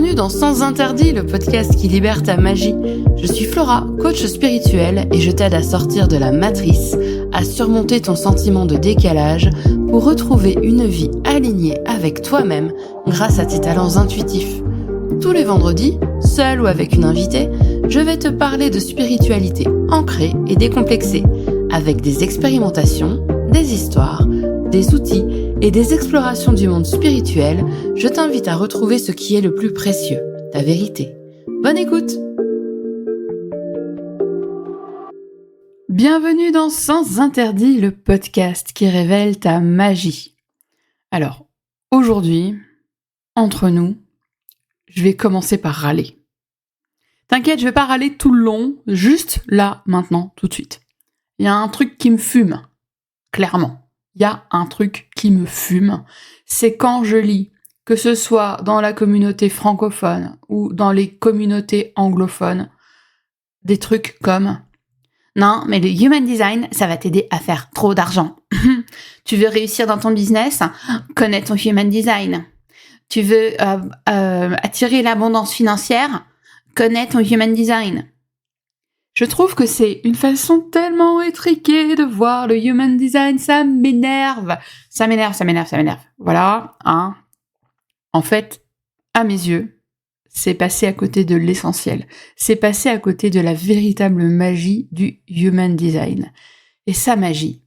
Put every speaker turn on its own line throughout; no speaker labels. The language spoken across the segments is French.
Bienvenue dans Sans Interdit, le podcast qui libère ta magie. Je suis Flora, coach spirituel, et je t'aide à sortir de la matrice, à surmonter ton sentiment de décalage pour retrouver une vie alignée avec toi-même grâce à tes talents intuitifs. Tous les vendredis, seul ou avec une invitée, je vais te parler de spiritualité ancrée et décomplexée, avec des expérimentations, des histoires, des outils et des explorations du monde spirituel. Je t'invite à retrouver ce qui est le plus précieux, ta vérité. Bonne écoute! Bienvenue dans Sans Interdit, le podcast qui révèle ta magie. Alors, aujourd'hui, entre nous, je vais commencer par râler. T'inquiète, je vais pas râler tout le long, juste là, maintenant, tout de suite. Il y a un truc qui me fume, clairement. Il y a un truc qui me fume, c'est quand je lis, que ce soit dans la communauté francophone ou dans les communautés anglophones, des trucs comme « Non, mais le human design, ça va t'aider à faire trop d'argent. Tu veux réussir dans ton business? Connais ton human design. Tu veux attirer l'abondance financière? Connais ton human design. » Je trouve que c'est une façon tellement étriquée de voir le human design, ça m'énerve. Ça m'énerve. Voilà, hein. En fait, à mes yeux, c'est passé à côté de l'essentiel. C'est passé à côté de la véritable magie du human design. Et sa magie,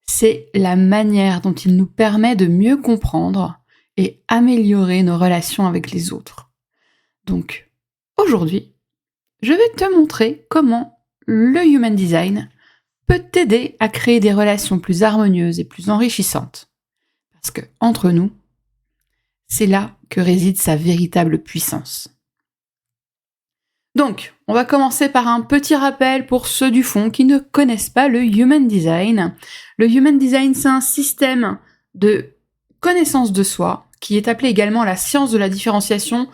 c'est la manière dont il nous permet de mieux comprendre et améliorer nos relations avec les autres. Donc, aujourd'hui, je vais te montrer comment le human design peut t'aider à créer des relations plus harmonieuses et plus enrichissantes. Parce que, entre nous, c'est là que réside sa véritable puissance. Donc, on va commencer par un petit rappel pour ceux du fond qui ne connaissent pas le human design. Le human design, c'est un système de connaissance de soi qui est appelé également la science de la différenciation.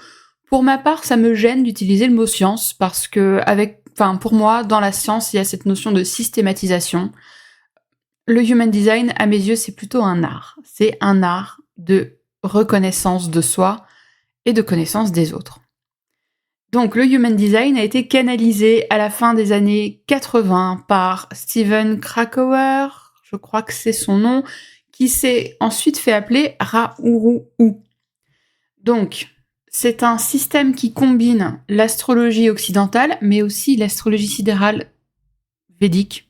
Pour ma part, ça me gêne d'utiliser le mot science parce que, pour moi, dans la science, il y a cette notion de systématisation. Le human design, à mes yeux, c'est plutôt un art. C'est un art de reconnaissance de soi et de connaissance des autres. Donc, le human design a été canalisé à la fin des années 80 par Steven Krakauer, je crois que c'est son nom, qui s'est ensuite fait appeler Ra-Uru. Donc, c'est un système qui combine l'astrologie occidentale, mais aussi l'astrologie sidérale védique,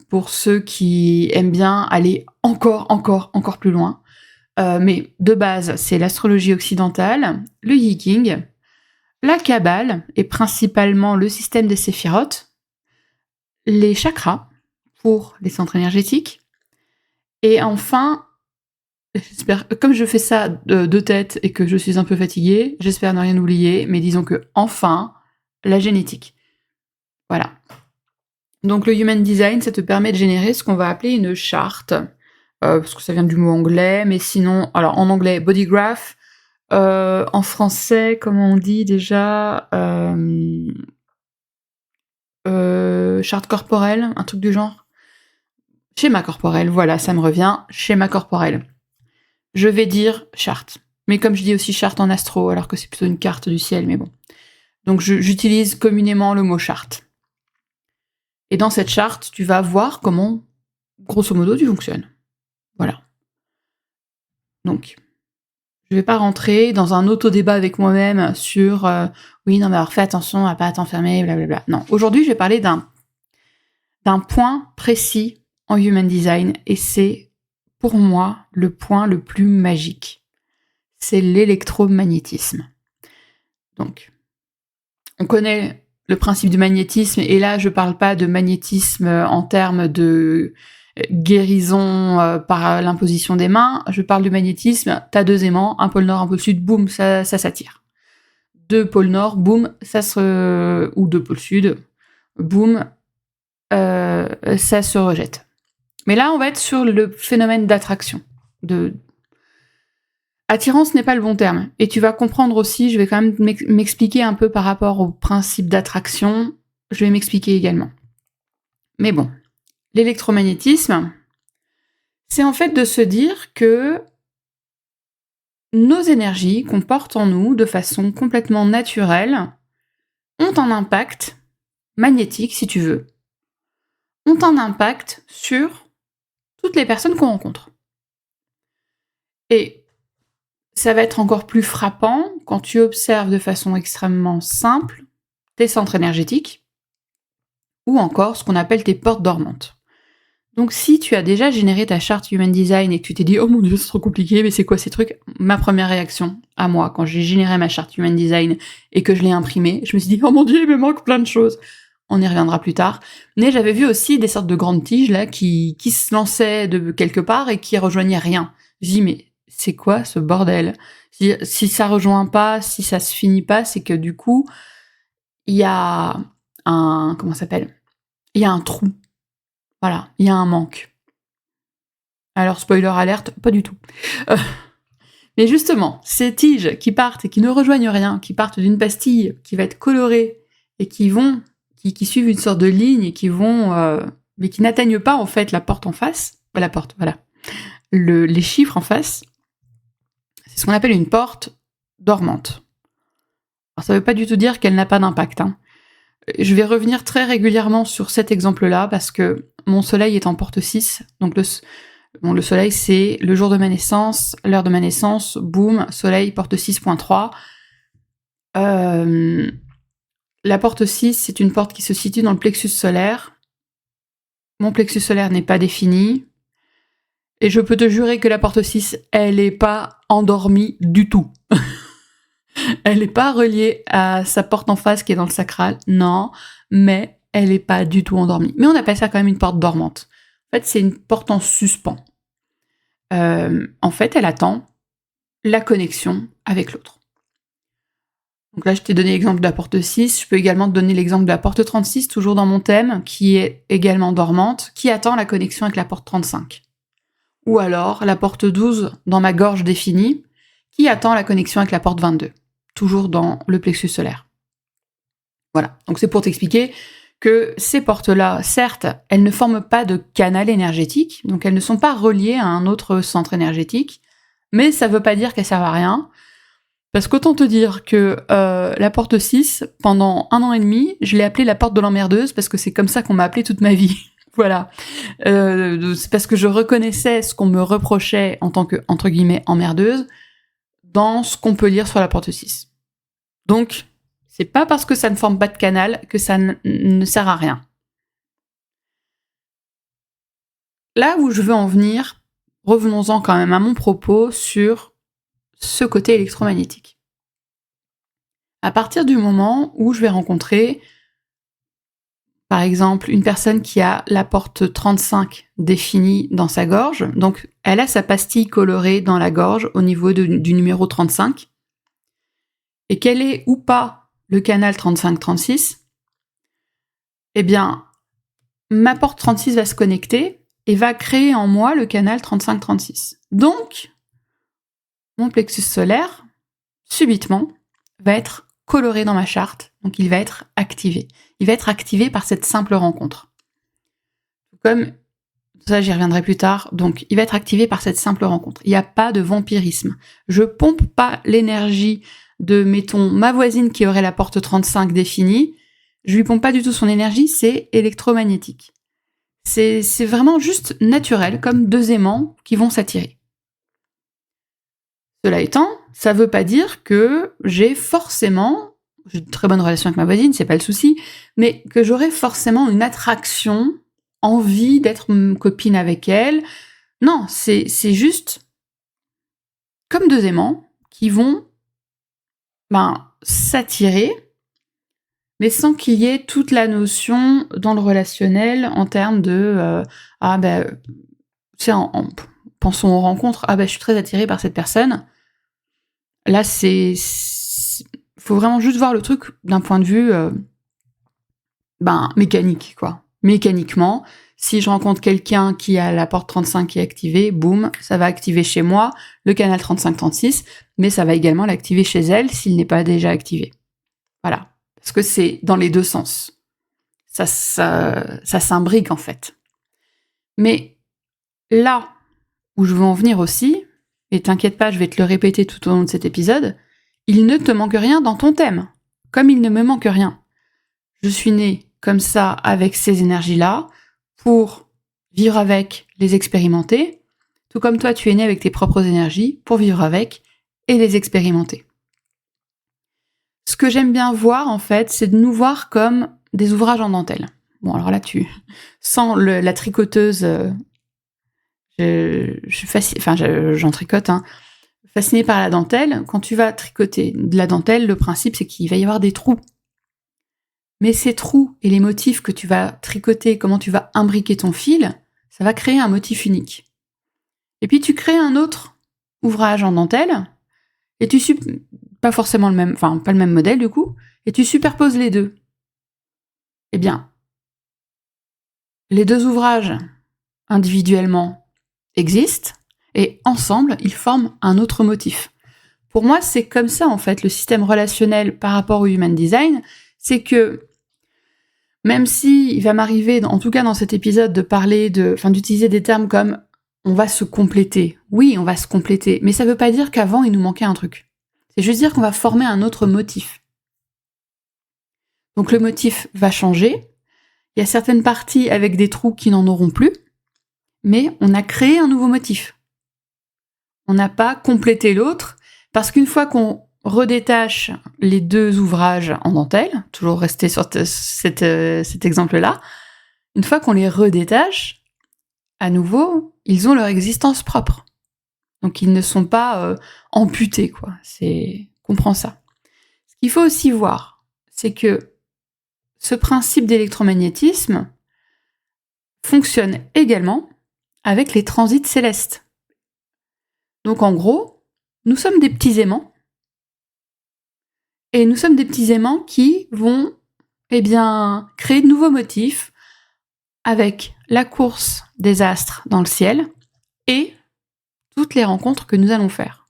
pour ceux qui aiment bien aller encore plus loin. Mais de base, c'est l'astrologie occidentale, le Yi-King, la Kabbale, et principalement le système des séphirotes, les chakras, pour les centres énergétiques, et enfin, j'espère, comme je fais ça de tête et que je suis un peu fatiguée, j'espère ne rien oublier, mais disons que, enfin, la génétique. Voilà. Donc le human design, ça te permet de générer ce qu'on va appeler une charte, parce que ça vient du mot anglais, mais sinon, alors en anglais, body graph, en français, comment on dit déjà, charte corporelle, un truc du genre. Schéma corporel, voilà, ça me revient, schéma corporel. Je vais dire charte. Mais comme je dis aussi charte en astro, alors que c'est plutôt une carte du ciel, mais bon. Donc j'utilise communément le mot charte. Et dans cette charte, tu vas voir comment, grosso modo, tu fonctionnes. Voilà. Donc, je vais pas rentrer dans un auto-débat avec moi-même sur oui, non, mais alors fais attention à pas t'enfermer, blablabla. Non, aujourd'hui, je vais parler d'un point précis en human design, et c'est, pour moi, le point le plus magique. C'est l'électromagnétisme. Donc, on connaît le principe du magnétisme, et là, je parle pas de magnétisme en termes de guérison par l'imposition des mains, je parle du magnétisme, t'as deux aimants, un pôle nord, un pôle sud, boum, ça s'attire. Deux pôles nord, boum, ou deux pôles sud, boum, ça se rejette. Mais là, on va être sur le phénomène d'attraction. Attirance n'est pas le bon terme. Et tu vas comprendre aussi, je vais quand même m'expliquer un peu par rapport au principe d'attraction, je vais m'expliquer également. Mais bon, l'électromagnétisme, c'est en fait de se dire que nos énergies qu'on porte en nous de façon complètement naturelle ont un impact magnétique, si tu veux, ont un impact sur toutes les personnes qu'on rencontre. Et ça va être encore plus frappant quand tu observes de façon extrêmement simple tes centres énergétiques ou encore ce qu'on appelle tes portes dormantes. Donc si tu as déjà généré ta charte Human Design et que tu t'es dit « Oh mon Dieu, c'est trop compliqué, mais c'est quoi ces trucs ?» Ma première réaction à moi, quand j'ai généré ma charte Human Design et que je l'ai imprimée, je me suis dit « Oh mon Dieu, il me manque plein de choses !» On y reviendra plus tard. Mais j'avais vu aussi des sortes de grandes tiges là qui se lançaient de quelque part et qui rejoignaient rien. Je dis « Mais c'est quoi ce bordel ?» Si ça rejoint pas, si ça se finit pas, c'est que du coup, il y a un... Comment ça s'appelle ? Il y a un trou. Voilà, il y a un manque. Alors, spoiler alerte, pas du tout. Mais justement, ces tiges qui partent et qui ne rejoignent rien, qui partent d'une pastille qui va être colorée et qui suivent une sorte de ligne et qui vont, mais qui n'atteignent pas en fait la porte en face, les chiffres en face, c'est ce qu'on appelle une porte dormante. Alors, ça veut pas du tout dire qu'elle n'a pas d'impact, hein. Je vais revenir très régulièrement sur cet exemple-là parce que mon soleil est en porte 6, donc le soleil c'est le jour de ma naissance, l'heure de ma naissance, boum, soleil, porte 6.3. La porte 6, c'est une porte qui se situe dans le plexus solaire. Mon plexus solaire n'est pas défini. Et je peux te jurer que la porte 6, elle n'est pas endormie du tout. Elle n'est pas reliée à sa porte en face qui est dans le sacral, non, mais elle n'est pas du tout endormie. Mais on appelle ça quand même une porte dormante. En fait, c'est une porte en suspens. En fait, elle attend la connexion avec l'autre. Donc là, je t'ai donné l'exemple de la porte 6. Je peux également te donner l'exemple de la porte 36, toujours dans mon thème, qui est également dormante, qui attend la connexion avec la porte 35. Ou alors la porte 12 dans ma gorge définie, qui attend la connexion avec la porte 22. Toujours dans le plexus solaire. Voilà, donc c'est pour t'expliquer que ces portes-là, certes, elles ne forment pas de canal énergétique, donc elles ne sont pas reliées à un autre centre énergétique, mais ça ne veut pas dire qu'elles servent à rien, parce qu'autant te dire que la porte 6, pendant 1 an et demi, je l'ai appelée la porte de l'emmerdeuse, parce que c'est comme ça qu'on m'a appelée toute ma vie. Voilà. C'est parce que je reconnaissais ce qu'on me reprochait en tant que, entre guillemets, emmerdeuse, dans ce qu'on peut lire sur la porte 6. Donc, c'est pas parce que ça ne forme pas de canal que ça ne sert à rien. Là où je veux en venir, revenons-en quand même à mon propos sur ce côté électromagnétique. À partir du moment où je vais rencontrer, par exemple, une personne qui a la porte 35 définie dans sa gorge, donc elle a sa pastille colorée dans la gorge au niveau du numéro 35, et qu'elle ait ou pas le canal 35-36, eh bien, ma porte 36 va se connecter et va créer en moi le canal 35-36. Donc, mon plexus solaire, subitement, va être coloré dans ma charte, donc il va être activé. Il va être activé par cette simple rencontre. Comme ça, j'y reviendrai plus tard, donc il va être activé par cette simple rencontre. Il n'y a pas de vampirisme. Je pompe pas l'énergie de, mettons, ma voisine qui aurait la porte 35 définie, je lui pompe pas du tout son énergie, c'est électromagnétique. C'est vraiment juste naturel, comme 2 aimants qui vont s'attirer. Cela étant, ça veut pas dire que j'ai une très bonne relation avec ma voisine, c'est pas le souci, mais que j'aurai forcément une attraction, envie d'être copine avec elle. Non, c'est juste comme 2 aimants qui vont s'attirer, mais sans qu'il y ait toute la notion dans le relationnel en termes de pensons aux rencontres, je suis très attirée par cette personne. Là, faut vraiment juste voir le truc d'un point de vue mécanique, quoi. Mécaniquement, si je rencontre quelqu'un qui a la porte 35 qui est activée, boum, ça va activer chez moi le canal 35-36, mais ça va également l'activer chez elle s'il n'est pas déjà activé. Voilà. Parce que c'est dans les 2 sens. Ça s'imbrique, en fait. Mais là où je veux en venir aussi, et t'inquiète pas, je vais te le répéter tout au long de cet épisode, il ne te manque rien dans ton thème, comme il ne me manque rien. Je suis née comme ça, avec ces énergies-là, pour vivre avec, les expérimenter, tout comme toi, tu es né avec tes propres énergies, pour vivre avec et les expérimenter. Ce que j'aime bien voir, en fait, c'est de nous voir comme des ouvrages en dentelle. Bon, alors là, sans la tricoteuse, je suis j'en tricote, hein, fascinée par la dentelle. Quand tu vas tricoter de la dentelle, le principe, c'est qu'il va y avoir des trous. Mais ces trous et les motifs que tu vas tricoter, comment tu vas imbriquer ton fil, ça va créer un motif unique. Et puis tu crées un autre ouvrage en dentelle, et pas forcément le même, enfin pas le même modèle du coup, et tu superposes les deux. Eh bien, les deux ouvrages individuellement existent, et ensemble, ils forment un autre motif. Pour moi, c'est comme ça, en fait, le système relationnel par rapport au Human Design, c'est que même si il va m'arriver, en tout cas dans cet épisode, d'utiliser des termes comme on va se compléter. Oui, on va se compléter, mais ça veut pas dire qu'avant il nous manquait un truc. C'est juste dire qu'on va former un autre motif. Donc le motif va changer. Il y a certaines parties avec des trous qui n'en auront plus, mais on a créé un nouveau motif. On n'a pas complété l'autre, parce qu'une fois qu'on redétache les deux ouvrages en dentelle, toujours rester sur cet exemple-là, une fois qu'on les redétache, à nouveau, ils ont leur existence propre. Donc ils ne sont pas amputés, quoi. Comprends ça. Ce qu'il faut aussi voir, c'est que ce principe d'électromagnétisme fonctionne également avec les transits célestes. Donc en gros, nous sommes des petits aimants, et nous sommes des petits aimants qui vont créer de nouveaux motifs avec la course des astres dans le ciel et toutes les rencontres que nous allons faire.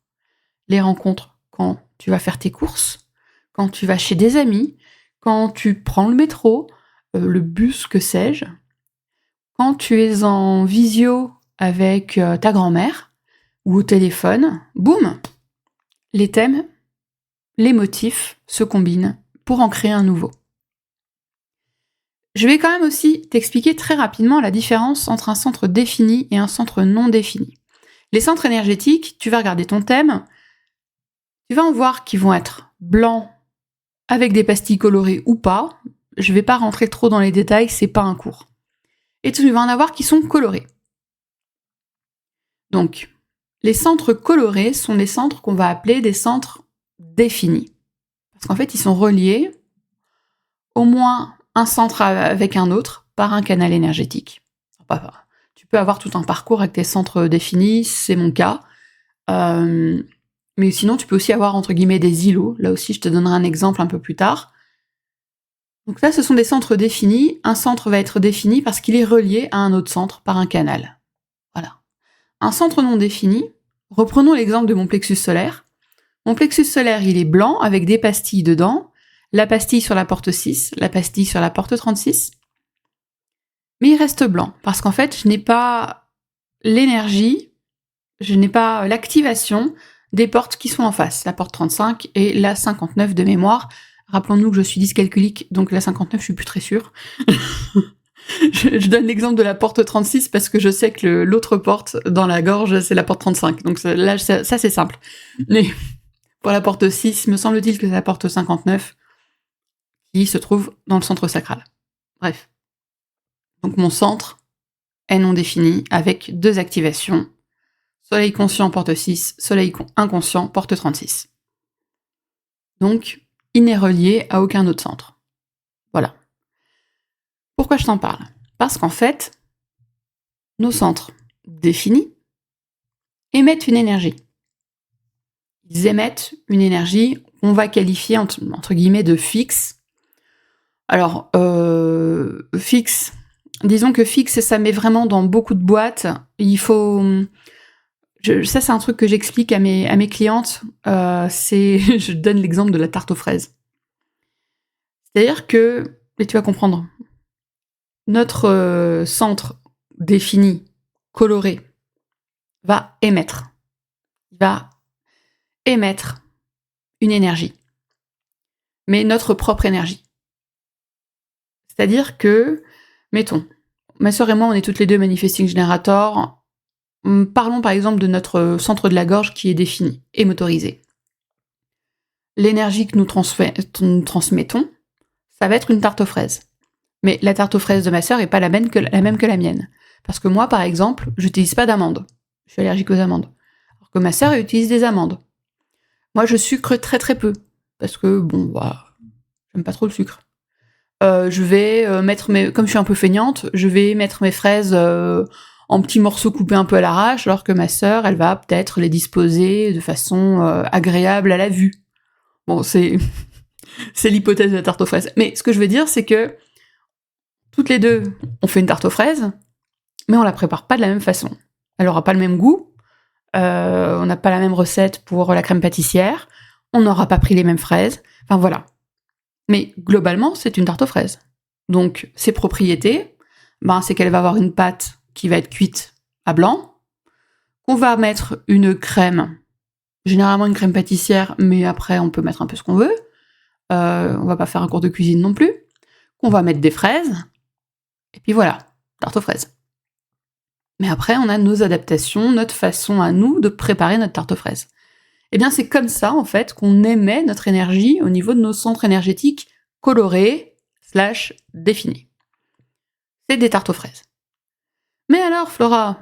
Les rencontres quand tu vas faire tes courses, quand tu vas chez des amis, quand tu prends le métro, le bus, que sais-je, quand tu es en visio avec ta grand-mère ou au téléphone, boum, les thèmes, les motifs se combinent pour en créer un nouveau. Je vais quand même aussi t'expliquer très rapidement la différence entre un centre défini et un centre non défini. Les centres énergétiques, tu vas regarder ton thème, tu vas en voir qui vont être blancs avec des pastilles colorées ou pas. Je vais pas rentrer trop dans les détails, c'est pas un cours. Et tu vas en avoir qui sont colorés. Donc, les centres colorés sont les centres qu'on va appeler des centres définis. Parce qu'en fait, ils sont reliés au moins un centre avec un autre par un canal énergétique. Tu peux avoir tout un parcours avec tes centres définis, c'est mon cas. Mais sinon, tu peux aussi avoir, entre guillemets, des îlots. Là aussi, je te donnerai un exemple un peu plus tard. Donc là, ce sont des centres définis. Un centre va être défini parce qu'il est relié à un autre centre par un canal. Voilà. Un centre non défini, reprenons l'exemple de mon plexus solaire. Mon plexus solaire, il est blanc avec des pastilles dedans. La pastille sur la porte 6, la pastille sur la porte 36. Mais il reste blanc parce qu'en fait, je n'ai pas l'énergie, je n'ai pas l'activation des portes qui sont en face, la porte 35 et la 59 de mémoire. Rappelons-nous que je suis dyscalculique, donc la 59, je suis plus très sûre. je donne l'exemple de la porte 36 parce que je sais que l'autre porte dans la gorge, c'est la porte 35. Donc là, ça c'est simple. Mais pour la porte 6, me semble-t-il que c'est la porte 59 qui se trouve dans le centre sacral. Bref. Donc mon centre est non défini avec deux activations. Soleil conscient, porte 6, soleil inconscient, porte 36. Donc, il n'est relié à aucun autre centre. Voilà. Pourquoi je t'en parle ? Parce qu'en fait, nos centres définis émettent une énergie. Ils émettent une énergie qu'on va qualifier entre guillemets de fixe. Alors, fixe, disons que fixe, ça met vraiment dans beaucoup de boîtes. Il faut... ça, c'est un truc que j'explique à mes clientes. Je donne l'exemple de la tarte aux fraises. C'est-à-dire que, et tu vas comprendre, notre centre défini, coloré, va émettre. va émettre une énergie, mais notre propre énergie. C'est-à-dire que, mettons, ma sœur et moi, on est toutes les deux manifesting generators. Parlons par exemple de notre centre de la gorge qui est défini et motorisé. L'énergie que nous transmettons, ça va être une tarte aux fraises. Mais la tarte aux fraises de ma sœur est pas la même que la mienne. Parce que moi, par exemple, j'utilise pas d'amandes. Je suis allergique aux amandes. Alors que ma sœur utilise des amandes. Moi, je sucre très très peu. Parce que, j'aime pas trop le sucre. Je vais comme je suis un peu feignante, je vais mettre mes fraises en petits morceaux coupés un peu à l'arrache, alors que ma sœur, elle va peut-être les disposer de façon agréable à la vue. Bon, c'est l'hypothèse de la tarte aux fraises. Mais ce que je veux dire, c'est que toutes les deux, on fait une tarte aux fraises, mais on la prépare pas de la même façon. Elle aura pas le même goût, on n'a pas la même recette pour la crème pâtissière, on n'aura pas pris les mêmes fraises, enfin voilà. Mais globalement, c'est une tarte aux fraises. Donc, ses propriétés, c'est qu'elle va avoir une pâte qui va être cuite à blanc, qu'on va mettre une crème, généralement une crème pâtissière, mais après on peut mettre un peu ce qu'on veut, on va pas faire un cours de cuisine non plus, qu'on va mettre des fraises, et puis voilà, tarte aux fraises. Mais après, on a nos adaptations, notre façon à nous de préparer notre tarte aux fraises. Eh bien, c'est comme ça, en fait, qu'on émet notre énergie au niveau de nos centres énergétiques colorés / définis. C'est des tartes aux fraises. Mais alors, Flora,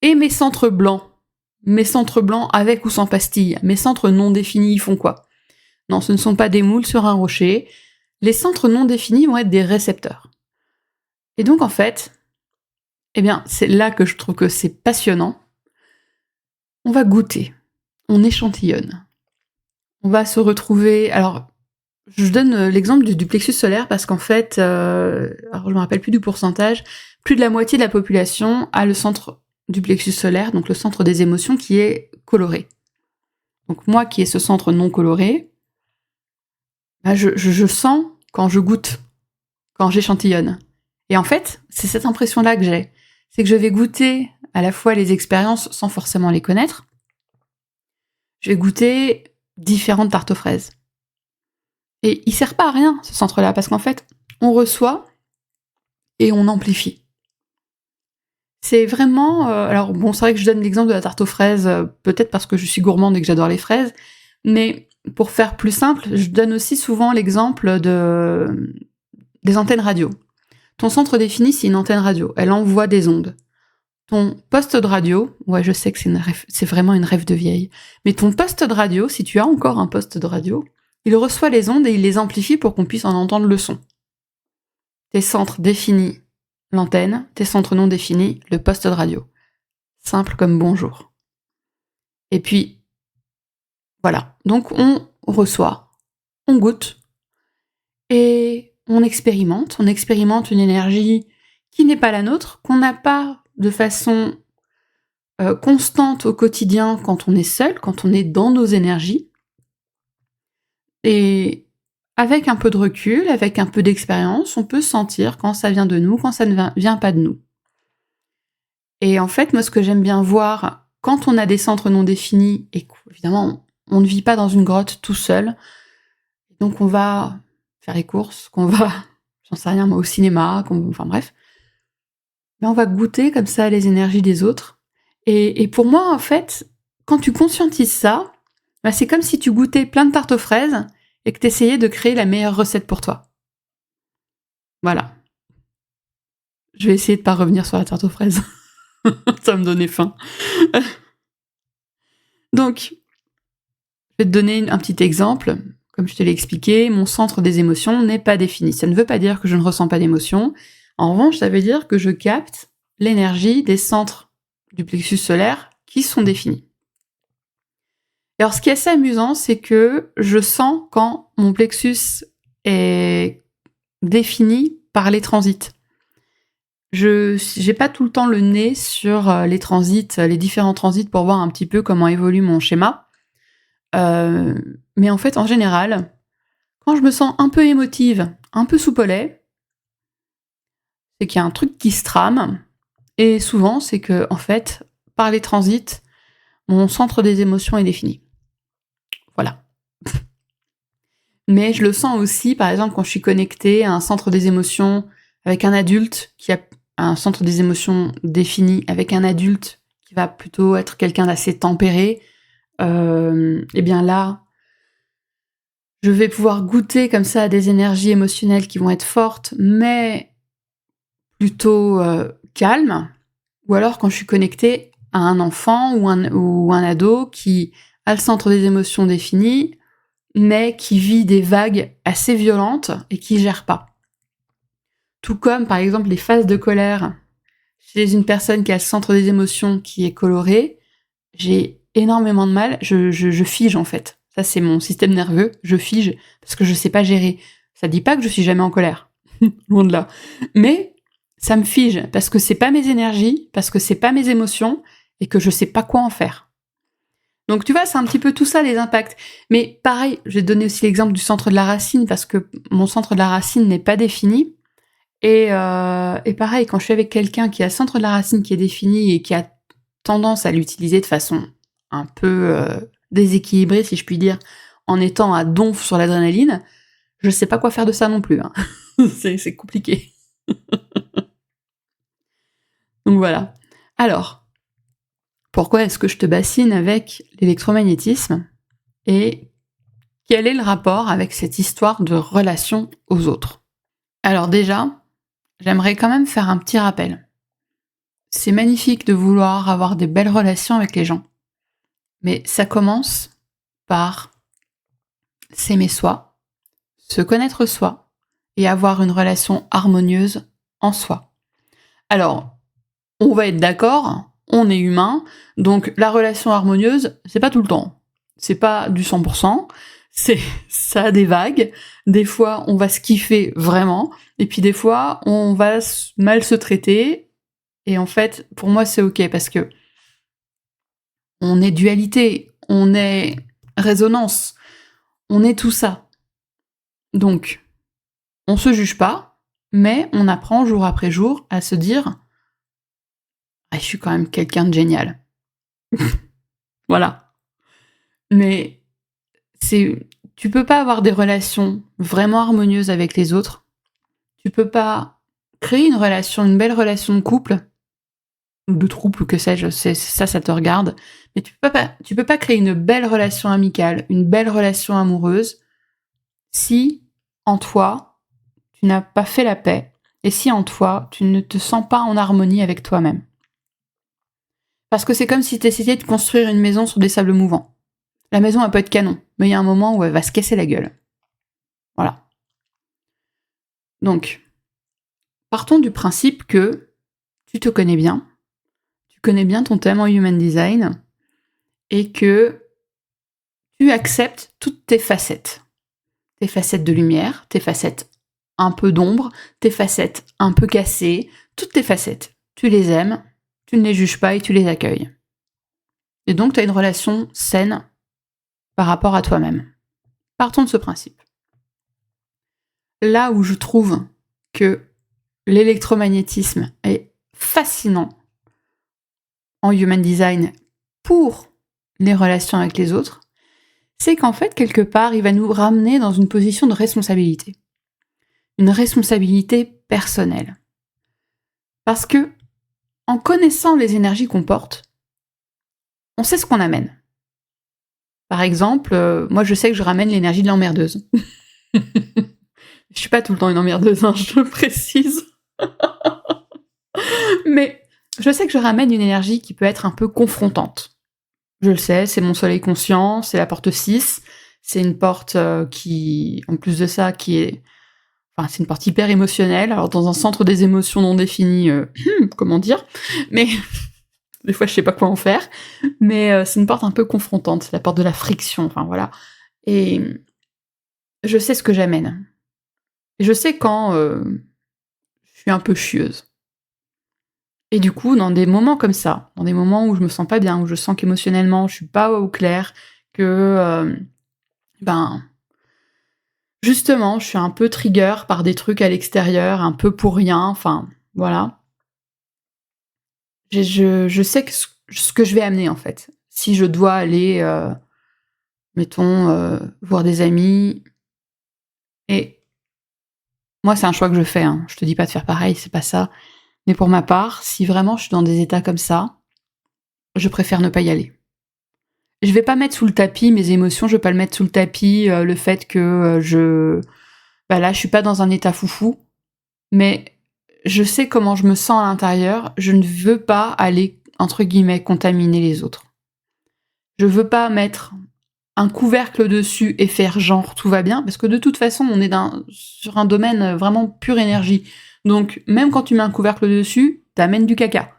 et mes centres blancs avec ou sans pastilles, mes centres non définis, ils font quoi? Non, ce ne sont pas des moules sur un rocher. Les centres non définis vont être des récepteurs. Et donc, en fait, c'est là que je trouve que c'est passionnant. On va goûter. On échantillonne. On va se retrouver... Alors, je donne l'exemple du plexus solaire parce qu'en fait, alors je me rappelle plus du pourcentage, plus de la moitié de la population a le centre du plexus solaire, donc le centre des émotions, qui est coloré. Donc moi qui ai ce centre non coloré, je sens quand je goûte, quand j'échantillonne. Et en fait, c'est cette impression-là que j'ai. C'est que je vais goûter à la fois les expériences sans forcément les connaître. Je vais goûter différentes tartes aux fraises. Et il sert pas à rien, ce centre-là, parce qu'en fait, on reçoit et on amplifie. C'est vraiment... c'est vrai que je donne l'exemple de la tarte aux fraises, peut-être parce que je suis gourmande et que j'adore les fraises, mais pour faire plus simple, je donne aussi souvent l'exemple des antennes radio. Ton centre défini, c'est une antenne radio. Elle envoie des ondes. Ton poste de radio, ouais, je sais que c'est vraiment une rêve de vieille, mais ton poste de radio, si tu as encore un poste de radio, il reçoit les ondes et il les amplifie pour qu'on puisse en entendre le son. Tes centres définis, l'antenne, tes centres non définis, le poste de radio. Simple comme bonjour. Et puis, voilà. Donc on reçoit, on goûte, et on expérimente une énergie qui n'est pas la nôtre, qu'on n'a pas de façon constante au quotidien quand on est seul, quand on est dans nos énergies. Et avec un peu de recul, avec un peu d'expérience, on peut sentir quand ça vient de nous, quand ça ne vient pas de nous. Et en fait, moi, ce que j'aime bien voir, quand on a des centres non définis, et évidemment, on ne vit pas dans une grotte tout seul, donc on va faire les courses, qu'on va, j'en sais rien, moi, au cinéma, enfin bref, mais on va goûter comme ça les énergies des autres. Et pour moi, en fait, quand tu conscientises ça, c'est comme si tu goûtais plein de tartes aux fraises et que tu essayais de créer la meilleure recette pour toi. Voilà. Je vais essayer de pas revenir sur la tarte aux fraises. Ça me donnait faim. Donc, je vais te donner un petit exemple. Comme je te l'ai expliqué, mon centre des émotions n'est pas défini. Ça ne veut pas dire que je ne ressens pas d'émotions. En revanche, ça veut dire que je capte l'énergie des centres du plexus solaire qui sont définis. Et alors, ce qui est assez amusant, c'est que je sens quand mon plexus est défini par les transits. Je n'ai pas tout le temps le nez sur les transits, les différents transits pour voir un petit peu comment évolue mon schéma. Mais en fait, en général, quand je me sens un peu émotive, un peu sous pollet, c'est qu'il y a un truc qui se trame. Et souvent, c'est que, en fait, par les transits, mon centre des émotions est défini. Voilà. Mais je le sens aussi, par exemple, quand je suis connectée à un centre des émotions avec un adulte qui a un centre des émotions défini avec un adulte qui va plutôt être quelqu'un d'assez tempéré, et bien là, je vais pouvoir goûter comme ça à des énergies émotionnelles qui vont être fortes, mais plutôt calmes. Ou alors quand je suis connectée à un enfant ou un ado qui a le centre des émotions défini, mais qui vit des vagues assez violentes et qui gère pas. Tout comme, par exemple, les phases de colère chez une personne qui a le centre des émotions qui est coloré, j'ai énormément de mal, je fige en fait. Ça, c'est mon système nerveux, je fige, parce que je sais pas gérer. Ça dit pas que je suis jamais en colère, loin de là. Mais ça me fige, parce que c'est pas mes énergies, parce que c'est pas mes émotions, et que je sais pas quoi en faire. Donc tu vois, c'est un petit peu tout ça les impacts. Mais pareil, je vais donner aussi l'exemple du centre de la racine, parce que mon centre de la racine n'est pas défini. Et pareil, quand je suis avec quelqu'un qui a le centre de la racine qui est défini et qui a tendance à l'utiliser de façon un peu déséquilibrée, si je puis dire, en étant à donf sur l'adrénaline, je sais pas quoi faire de ça non plus. Hein. c'est compliqué. Donc voilà. Alors, pourquoi est-ce que je te bassine avec l'électromagnétisme et quel est le rapport avec cette histoire de relation aux autres? Alors déjà, j'aimerais quand même faire un petit rappel. C'est magnifique de vouloir avoir des belles relations avec les gens, mais ça commence par s'aimer soi, se connaître soi et avoir une relation harmonieuse en soi. Alors, on va être d'accord, on est humain, donc la relation harmonieuse, c'est pas tout le temps. C'est pas du 100%, ça a des vagues. Des fois, on va se kiffer vraiment, et puis des fois, on va mal se traiter. Et en fait, pour moi, c'est ok, parce que on est dualité, on est résonance, on est tout ça. Donc, on se juge pas, mais on apprend jour après jour à se dire « Ah, je suis quand même quelqu'un de génial. » Voilà. Mais tu peux pas avoir des relations vraiment harmonieuses avec les autres. Tu peux pas créer une belle relation de couple, ou de trouble, que sais-je, ça te regarde. Mais tu peux pas créer une belle relation amicale, une belle relation amoureuse, si en toi, tu n'as pas fait la paix, et si en toi, tu ne te sens pas en harmonie avec toi-même. Parce que c'est comme si tu essayais de construire une maison sur des sables mouvants. La maison, elle peut être canon, mais il y a un moment où elle va se casser la gueule. Voilà. Donc, partons du principe que tu te connais bien, tu connais bien ton thème en Human Design, et que tu acceptes toutes tes facettes. Tes facettes de lumière, tes facettes un peu d'ombre, tes facettes un peu cassées, toutes tes facettes. Tu les aimes, tu ne les juges pas et tu les accueilles. Et donc, tu as une relation saine par rapport à toi-même. Partons de ce principe. Là où je trouve que l'électromagnétisme est fascinant en Human Design pour les relations avec les autres, c'est qu'en fait, quelque part, il va nous ramener dans une position de responsabilité. Une responsabilité personnelle. Parce que, en connaissant les énergies qu'on porte, on sait ce qu'on amène. Par exemple, moi je sais que je ramène l'énergie de l'emmerdeuse. Je suis pas tout le temps une emmerdeuse, hein, je le précise. Mais je sais que je ramène une énergie qui peut être un peu confrontante. Je le sais, c'est mon soleil conscient, c'est la porte 6, c'est une porte qui, en plus de ça, qui est... Enfin, c'est une porte hyper émotionnelle, alors dans un centre des émotions non défini, comment dire, mais des fois je sais pas quoi en faire, mais c'est une porte un peu confrontante, c'est la porte de la friction, enfin voilà. Et je sais ce que j'amène. Je sais quand je suis un peu chieuse. Et du coup, dans des moments comme ça, dans des moments où je me sens pas bien, où je sens qu'émotionnellement je suis pas au clair, que justement, je suis un peu trigger par des trucs à l'extérieur, un peu pour rien, enfin voilà. Je sais ce que je vais amener en fait. si je dois aller, mettons, voir des amis et moi, c'est un choix que je fais, hein. Je te dis pas de faire pareil, c'est pas ça. Mais pour ma part, si vraiment je suis dans des états comme ça, je préfère ne pas y aller. Je vais pas mettre sous le tapis mes émotions, je vais pas le mettre sous le tapis, le fait que, là, je suis pas dans un état foufou, mais je sais comment je me sens à l'intérieur, je ne veux pas aller, entre guillemets, «contaminer» les autres. Je veux pas mettre un couvercle dessus et faire genre tout va bien, parce que de toute façon, on est sur un domaine vraiment pure énergie. Donc, même quand tu mets un couvercle dessus, t'amènes du caca.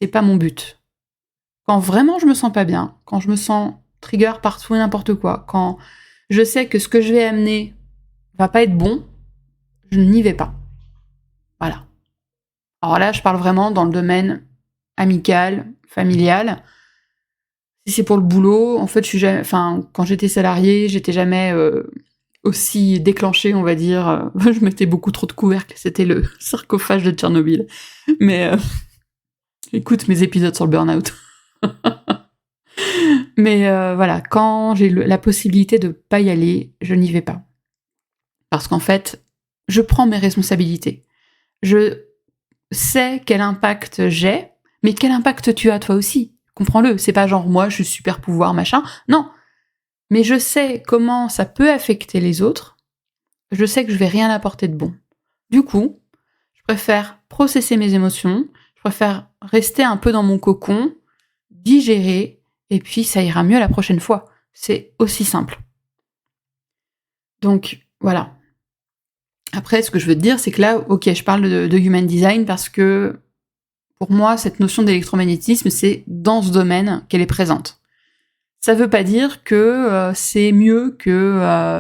C'est pas mon but. Quand vraiment je me sens pas bien, quand je me sens trigger par tout et n'importe quoi, quand je sais que ce que je vais amener va pas être bon, je n'y vais pas. Voilà. Alors là, je parle vraiment dans le domaine amical, familial. Si c'est pour le boulot, en fait, quand j'étais salariée, j'étais jamais aussi déclenchée, on va dire. Je mettais beaucoup trop de couvercles, c'était le sarcophage de Tchernobyl. Mais écoute mes épisodes sur le burn-out. Mais voilà, quand j'ai la possibilité de pas y aller, je n'y vais pas. Parce qu'en fait, je prends mes responsabilités. Je sais quel impact j'ai, mais quel impact tu as toi aussi. Comprends-le, c'est pas genre moi je suis super pouvoir, machin. Non. Mais je sais comment ça peut affecter les autres. Je sais que je vais rien apporter de bon. Du coup, je préfère processer mes émotions, je préfère rester un peu dans mon cocon, digérer, et puis ça ira mieux la prochaine fois. C'est aussi simple. Donc, voilà. Après, ce que je veux te dire, c'est que là, ok, je parle de human design parce que pour moi, cette notion d'électromagnétisme, c'est dans ce domaine qu'elle est présente. Ça veut pas dire que c'est mieux que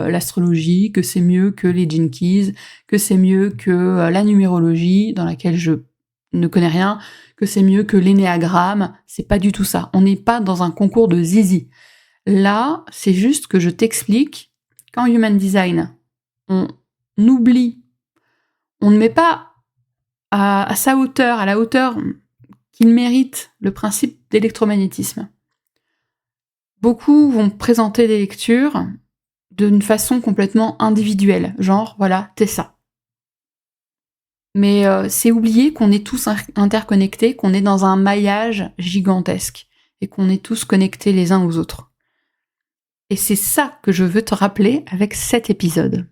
l'astrologie, que c'est mieux que les jinkies, que c'est mieux que la numérologie, dans laquelle je ne connais rien, que c'est mieux que l'énéagramme. C'est pas du tout ça. On n'est pas dans un concours de zizi. Là, c'est juste que je t'explique qu'en human design, on oublie, on ne met pas à sa hauteur, à la hauteur qu'il mérite le principe d'électromagnétisme. Beaucoup vont présenter des lectures d'une façon complètement individuelle, genre voilà, t'es ça. Mais c'est oublier qu'on est tous interconnectés, qu'on est dans un maillage gigantesque et qu'on est tous connectés les uns aux autres. Et c'est ça que je veux te rappeler avec cet épisode.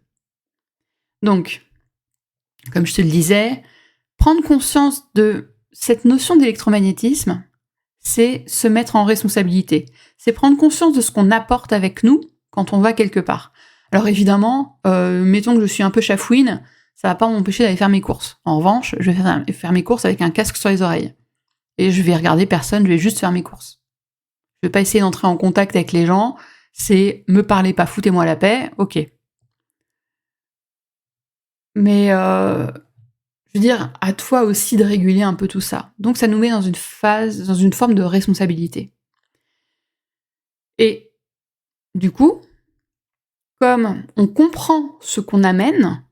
Donc, comme je te le disais, prendre conscience de cette notion d'électromagnétisme, c'est se mettre en responsabilité. C'est prendre conscience de ce qu'on apporte avec nous quand on va quelque part. Alors évidemment, mettons que je suis un peu chafouine, ça va pas m'empêcher d'aller faire mes courses. En revanche, je vais faire mes courses avec un casque sur les oreilles. Et je vais regarder personne, je vais juste faire mes courses. Je vais pas essayer d'entrer en contact avec les gens, c'est me parlez pas, foutez-moi la paix, ok. Mais je veux dire, à toi aussi de réguler un peu tout ça. Donc ça nous met dans une forme de responsabilité. Et du coup, comme on comprend ce qu'on amène,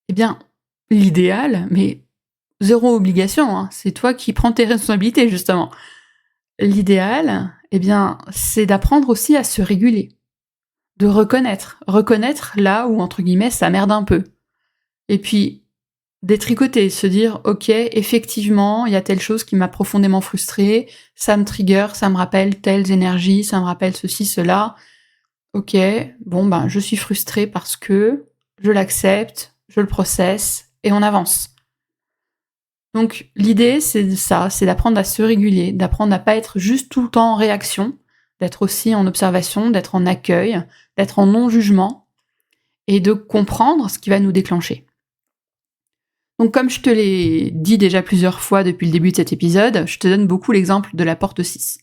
eh bien, l'idéal, mais zéro obligation, hein, c'est toi qui prends tes responsabilités, justement. L'idéal, eh bien, c'est d'apprendre aussi à se réguler, de reconnaître là où, entre guillemets, ça merde un peu. Et puis, détricoter, se dire, ok, effectivement, il y a telle chose qui m'a profondément frustrée, ça me trigger, ça me rappelle telles énergies, ça me rappelle ceci, cela. Ok, bon ben, je suis frustrée parce que je l'accepte, je le processe, et on avance. Donc l'idée, c'est ça, c'est d'apprendre à se réguler, d'apprendre à pas être juste tout le temps en réaction, d'être aussi en observation, d'être en accueil, d'être en non-jugement, et de comprendre ce qui va nous déclencher. Donc comme je te l'ai dit déjà plusieurs fois depuis le début de cet épisode, je te donne beaucoup l'exemple de la porte 6.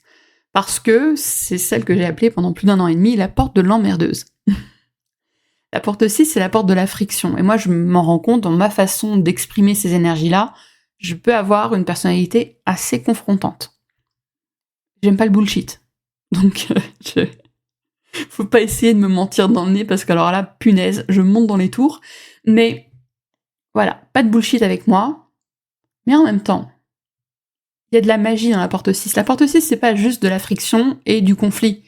Parce que c'est celle que j'ai appelée pendant plus d'1 an et demi la porte de l'emmerdeuse. La porte 6, c'est la porte de la friction. Et moi, je m'en rends compte dans ma façon d'exprimer ces énergies-là, je peux avoir une personnalité assez confrontante. J'aime pas le bullshit. Donc, faut pas essayer de me mentir dans le nez parce que alors là, punaise, je monte dans les tours. Mais voilà, pas de bullshit avec moi. Mais en même temps, Il y a de la magie dans la porte 6. La porte 6, c'est pas juste de la friction et du conflit.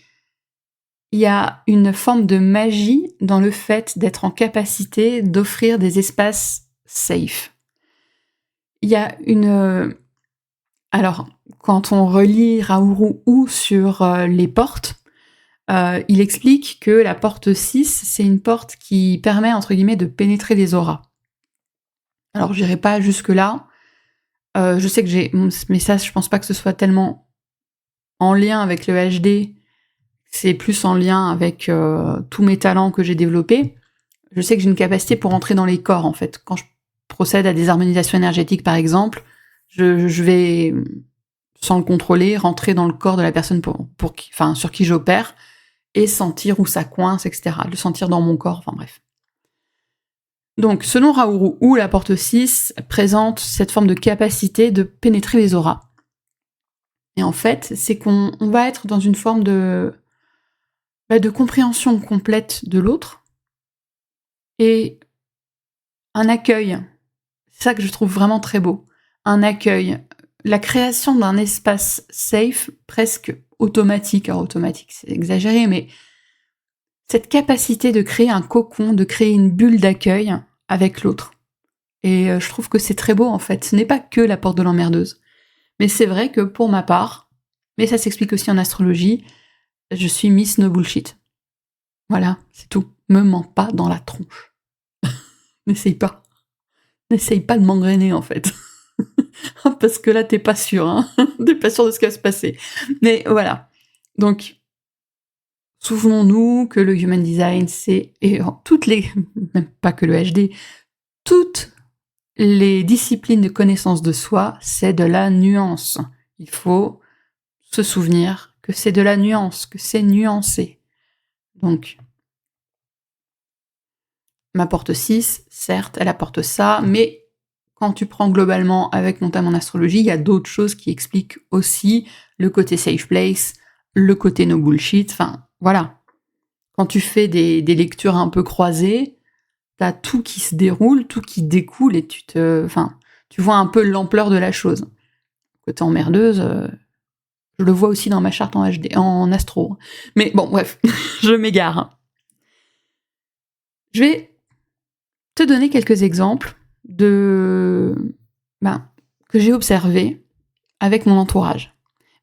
Il y a une forme de magie dans le fait d'être en capacité d'offrir des espaces safe. Il y a une... Alors, quand on relit Raoult ou sur les portes, il explique que la porte 6, c'est une porte qui permet, entre guillemets, de pénétrer les auras. Alors, j'irai pas jusque-là. Je sais que mais ça, je pense pas que ce soit tellement en lien avec le HD. C'est plus en lien avec tous mes talents que j'ai développés. Je sais que j'ai une capacité pour entrer dans les corps, en fait. Quand je procède à des harmonisations énergétiques, par exemple, je vais, sans le contrôler, rentrer dans le corps de la personne sur qui j'opère et sentir où ça coince, etc. Le sentir dans mon corps, enfin bref. Donc, selon Raoult, la porte 6 présente cette forme de capacité de pénétrer les auras. Et en fait, c'est qu'on va être dans une forme de compréhension complète de l'autre et un accueil. C'est ça que je trouve vraiment très beau. Un accueil. La création d'un espace safe, presque automatique. Alors, automatique, c'est exagéré, mais cette capacité de créer un cocon, de créer une bulle d'accueil avec l'autre. Et je trouve que c'est très beau, en fait. Ce n'est pas que la porte de l'emmerdeuse. Mais c'est vrai que pour ma part, mais ça s'explique aussi en astrologie, je suis Miss No Bullshit. Voilà, c'est tout. Me mens pas dans la tronche. N'essaye pas. N'essaye pas de m'engrainer, en fait. Parce que là, t'es pas sûr, hein. T'es pas sûr de ce qui va se passer. Mais voilà. Donc, souvenons-nous que le Human Design, même pas que le HD, toutes les disciplines de connaissance de soi, c'est de la nuance. Il faut se souvenir que c'est de la nuance, que c'est nuancé. Donc, ma porte 6, certes, elle apporte ça, mais quand tu prends globalement avec mon thème en astrologie, il y a d'autres choses qui expliquent aussi le côté safe place, le côté no bullshit, enfin, voilà. Quand tu fais des lectures un peu croisées, t'as tout qui se déroule, tout qui découle, et tu vois un peu l'ampleur de la chose. Côté emmerdeuse, je le vois aussi dans ma charte en HD, en astro. Mais bon, bref, je m'égare. Je vais te donner quelques exemples que j'ai observés avec mon entourage.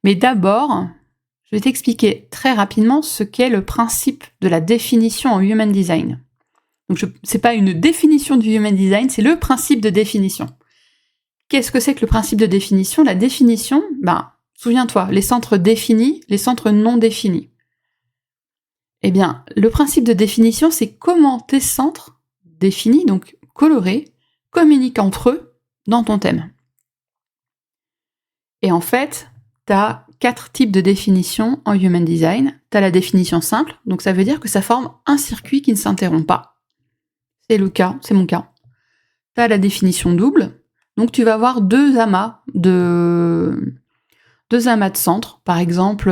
Mais d'abord, je vais t'expliquer très rapidement ce qu'est le principe de la définition en Human Design. Donc, c'est pas une définition du Human Design, c'est le principe de définition. Qu'est-ce que c'est que le principe de définition ? La définition, souviens-toi, les centres définis, les centres non définis. Eh bien, le principe de définition, c'est comment tes centres définis, donc colorés, communiquent entre eux dans ton thème. Et en fait, tu as 4 types de définitions en Human Design. Tu as la définition simple, donc ça veut dire que ça forme un circuit qui ne s'interrompt pas. C'est le cas, c'est mon cas. Tu as la définition double, donc tu vas avoir deux amas de centres. Par exemple,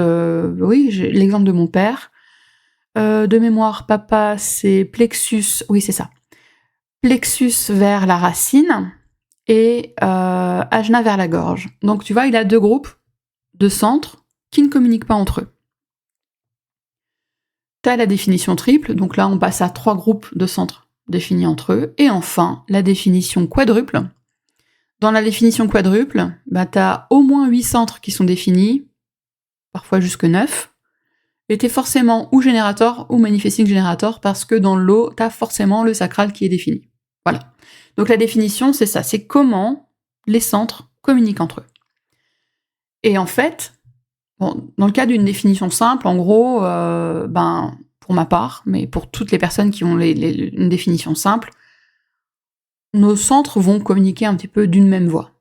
j'ai l'exemple de mon père. De mémoire, papa, c'est plexus, oui c'est ça. Plexus vers la racine et ajna vers la gorge. Donc tu vois, il a 2 groupes de centres qui ne communiquent pas entre eux. T'as la définition triple, donc là on passe à 3 groupes de centres définis entre eux. Et enfin, la définition quadruple. Dans la définition quadruple, t'as au moins 8 centres qui sont définis, parfois jusque 9. Et t'es forcément ou générateur ou manifesting générateur parce que dans le lot, t'as forcément le sacral qui est défini. Voilà. Donc la définition, c'est ça, c'est comment les centres communiquent entre eux. Et en fait, dans le cas d'une définition simple, en gros, pour ma part, mais pour toutes les personnes qui ont une définition simple, nos centres vont communiquer un petit peu d'une même voix.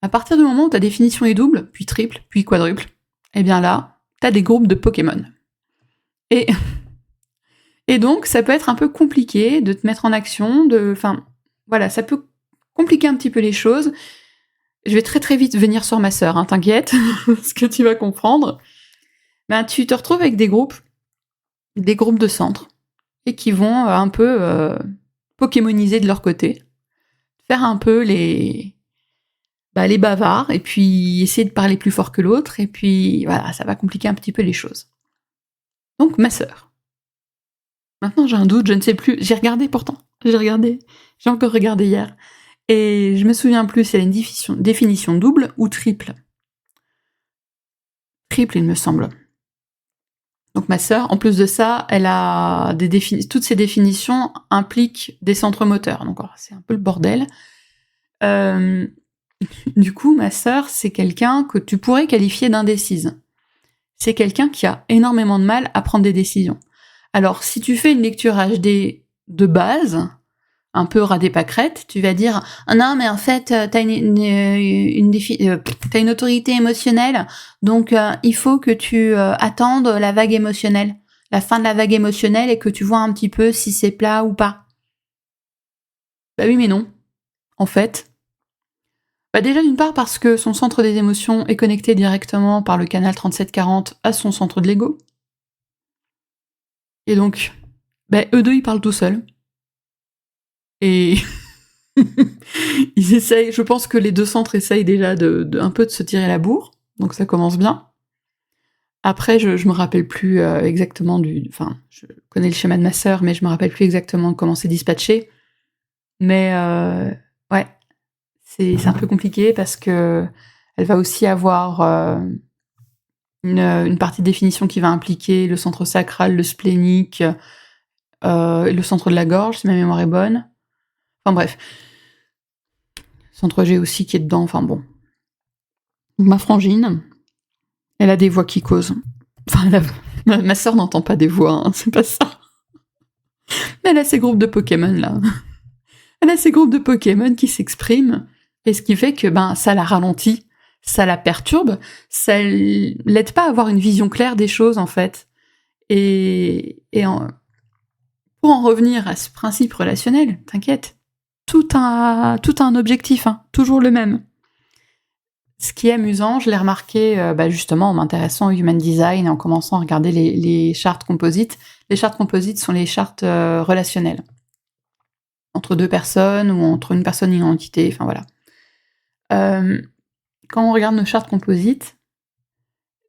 À partir du moment où ta définition est double, puis triple, puis quadruple, eh bien là, t'as des groupes de Pokémon. Et donc, ça peut être un peu compliqué de te mettre en action, ça peut compliquer un petit peu les choses. Je vais très très vite venir sur ma sœur, t'inquiète, ce que tu vas comprendre. Tu te retrouves avec des groupes de centres, et qui vont un peu pokémoniser de leur côté, faire un peu elle est bavard, et puis essayer de parler plus fort que l'autre, et puis voilà, ça va compliquer un petit peu les choses. Donc ma sœur. Maintenant j'ai un doute, je ne sais plus, j'ai encore regardé hier, et je me souviens plus si elle a une définition double ou triple. Triple, il me semble. Donc ma sœur, en plus de ça, elle a toutes ces définitions impliquent des centres moteurs, donc c'est un peu le bordel. Du coup, ma sœur, c'est quelqu'un que tu pourrais qualifier d'indécise. C'est quelqu'un qui a énormément de mal à prendre des décisions. Alors, si tu fais une lecture HD de base, un peu radé pâquerette, tu vas dire « non, mais en fait, t'as une autorité émotionnelle, donc il faut que tu attendes la vague émotionnelle, la fin de la vague émotionnelle, et que tu vois un petit peu si c'est plat ou pas. » Bah oui, mais non. En fait, déjà d'une part parce que son centre des émotions est connecté directement par le canal 3740 à son centre de l'ego. Et donc, eux deux, ils parlent tout seuls. Et ils essayent, je pense que les deux centres essayent déjà un peu de se tirer la bourre, donc ça commence bien. Après, je me rappelle plus exactement enfin, je connais le schéma de ma sœur, mais je me rappelle plus exactement comment c'est dispatché. Mais ouais, c'est un peu compliqué parce que elle va aussi avoir une partie de définition qui va impliquer le centre sacral, le splénique, le centre de la gorge, si ma mémoire est bonne. Enfin bref. Centre G aussi qui est dedans, enfin bon. Donc, ma frangine, elle a des voix qui causent. Enfin, ma sœur n'entend pas des voix, hein, c'est pas ça. Mais elle a ses groupes de Pokémon, là. Elle a ses groupes de Pokémon qui s'expriment, et ce qui fait que ça la ralentit, ça la perturbe, ça l'aide pas à avoir une vision claire des choses, en fait. Pour en revenir à ce principe relationnel, t'inquiète, tout a un objectif, hein, toujours le même. Ce qui est amusant, je l'ai remarqué justement en m'intéressant au human design et en commençant à regarder les chartes composites. Les chartes composites sont les chartes relationnelles. Entre deux personnes ou entre une personne et une entité, enfin voilà. Quand on regarde nos chartes composites,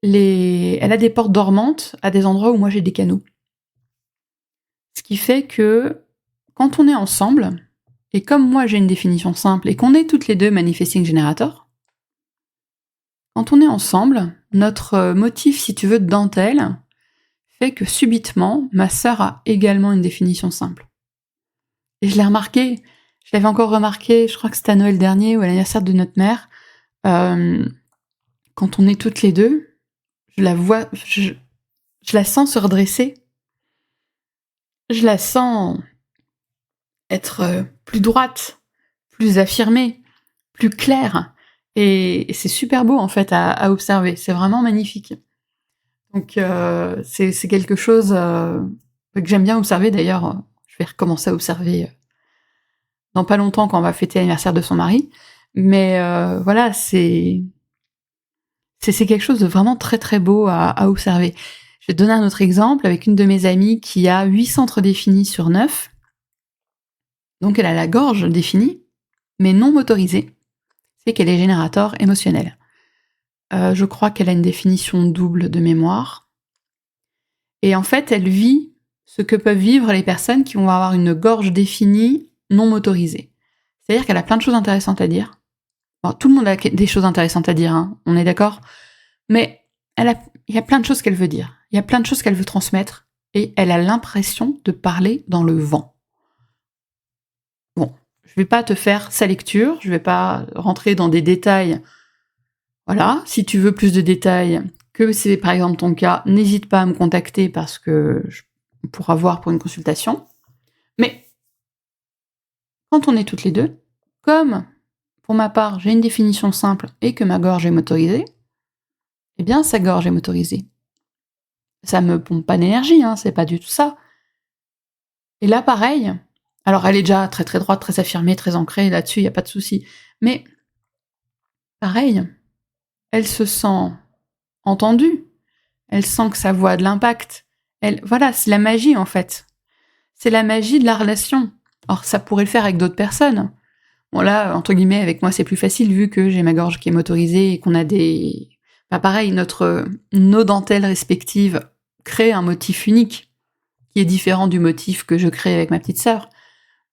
elle a des portes dormantes à des endroits où moi j'ai des canaux. Ce qui fait que quand on est ensemble, et comme moi j'ai une définition simple et qu'on est toutes les deux manifesting generators, quand on est ensemble, notre motif, si tu veux, de dentelle, fait que subitement, ma sœur a également une définition simple. Et je l'ai remarqué, je l'avais encore remarqué, je crois que c'était à Noël dernier ou à l'anniversaire de notre mère, quand on est toutes les deux, je la vois, je la sens se redresser. Je la sens être plus droite, plus affirmée, plus claire. Et c'est super beau, en fait, à observer. C'est vraiment magnifique. Donc, c'est quelque chose que j'aime bien observer. D'ailleurs, je vais recommencer à observer dans pas longtemps quand on va fêter l'anniversaire de son mari. Mais voilà, c'est quelque chose de vraiment très très beau à observer. Je vais te donner un autre exemple avec une de mes amies qui a 8 centres définis sur 9. Donc elle a la gorge définie, mais non motorisée. C'est qu'elle est générateur émotionnel. Je crois qu'elle a une définition double de mémoire. Et en fait, elle vit ce que peuvent vivre les personnes qui vont avoir une gorge définie non motorisée. C'est-à-dire qu'elle a plein de choses intéressantes à dire. Bon, tout le monde a des choses intéressantes à dire, hein, on est d'accord. Mais il y a plein de choses qu'elle veut dire. Il y a plein de choses qu'elle veut transmettre. Et elle a l'impression de parler dans le vent. Bon, je vais pas te faire sa lecture, je vais pas rentrer dans des détails. Voilà, si tu veux plus de détails, que c'est par exemple ton cas, n'hésite pas à me contacter parce que on pourra voir pour une consultation. Mais quand on est toutes les deux, comme pour ma part j'ai une définition simple et que ma gorge est motorisée, eh bien sa gorge est motorisée. Ça me pompe pas d'énergie, hein, c'est pas du tout ça. Et là pareil, alors elle est déjà très très droite, très affirmée, très ancrée, là-dessus il n'y a pas de souci. Mais pareil, elle se sent entendue, elle sent que sa voix a de l'impact. Voilà, c'est la magie en fait. C'est la magie de la relation. Or ça pourrait le faire avec d'autres personnes. Bon là, entre guillemets, avec moi, c'est plus facile vu que j'ai ma gorge qui est motorisée et qu'on a des... Bah pareil, nos dentelles respectives créent un motif unique, qui est différent du motif que je crée avec ma petite sœur.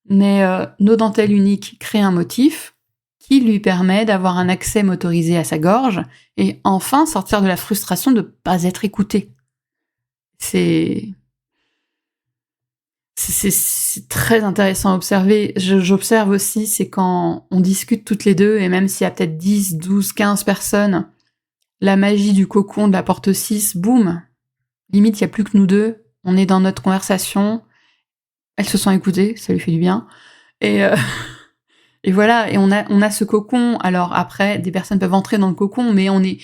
Mais nos dentelles uniques créent un motif qui lui permet d'avoir un accès motorisé à sa gorge et enfin sortir de la frustration de ne pas être écouté. C'est très intéressant à observer. J'observe aussi, c'est quand on discute toutes les deux, et même s'il y a peut-être 10, 12, 15 personnes, la magie du cocon de la porte 6, boum, limite, il n'y a plus que nous deux, on est dans notre conversation, elle se sent écoutée, ça lui fait du bien, et, et voilà, et on a ce cocon. Alors après, des personnes peuvent entrer dans le cocon, mais on est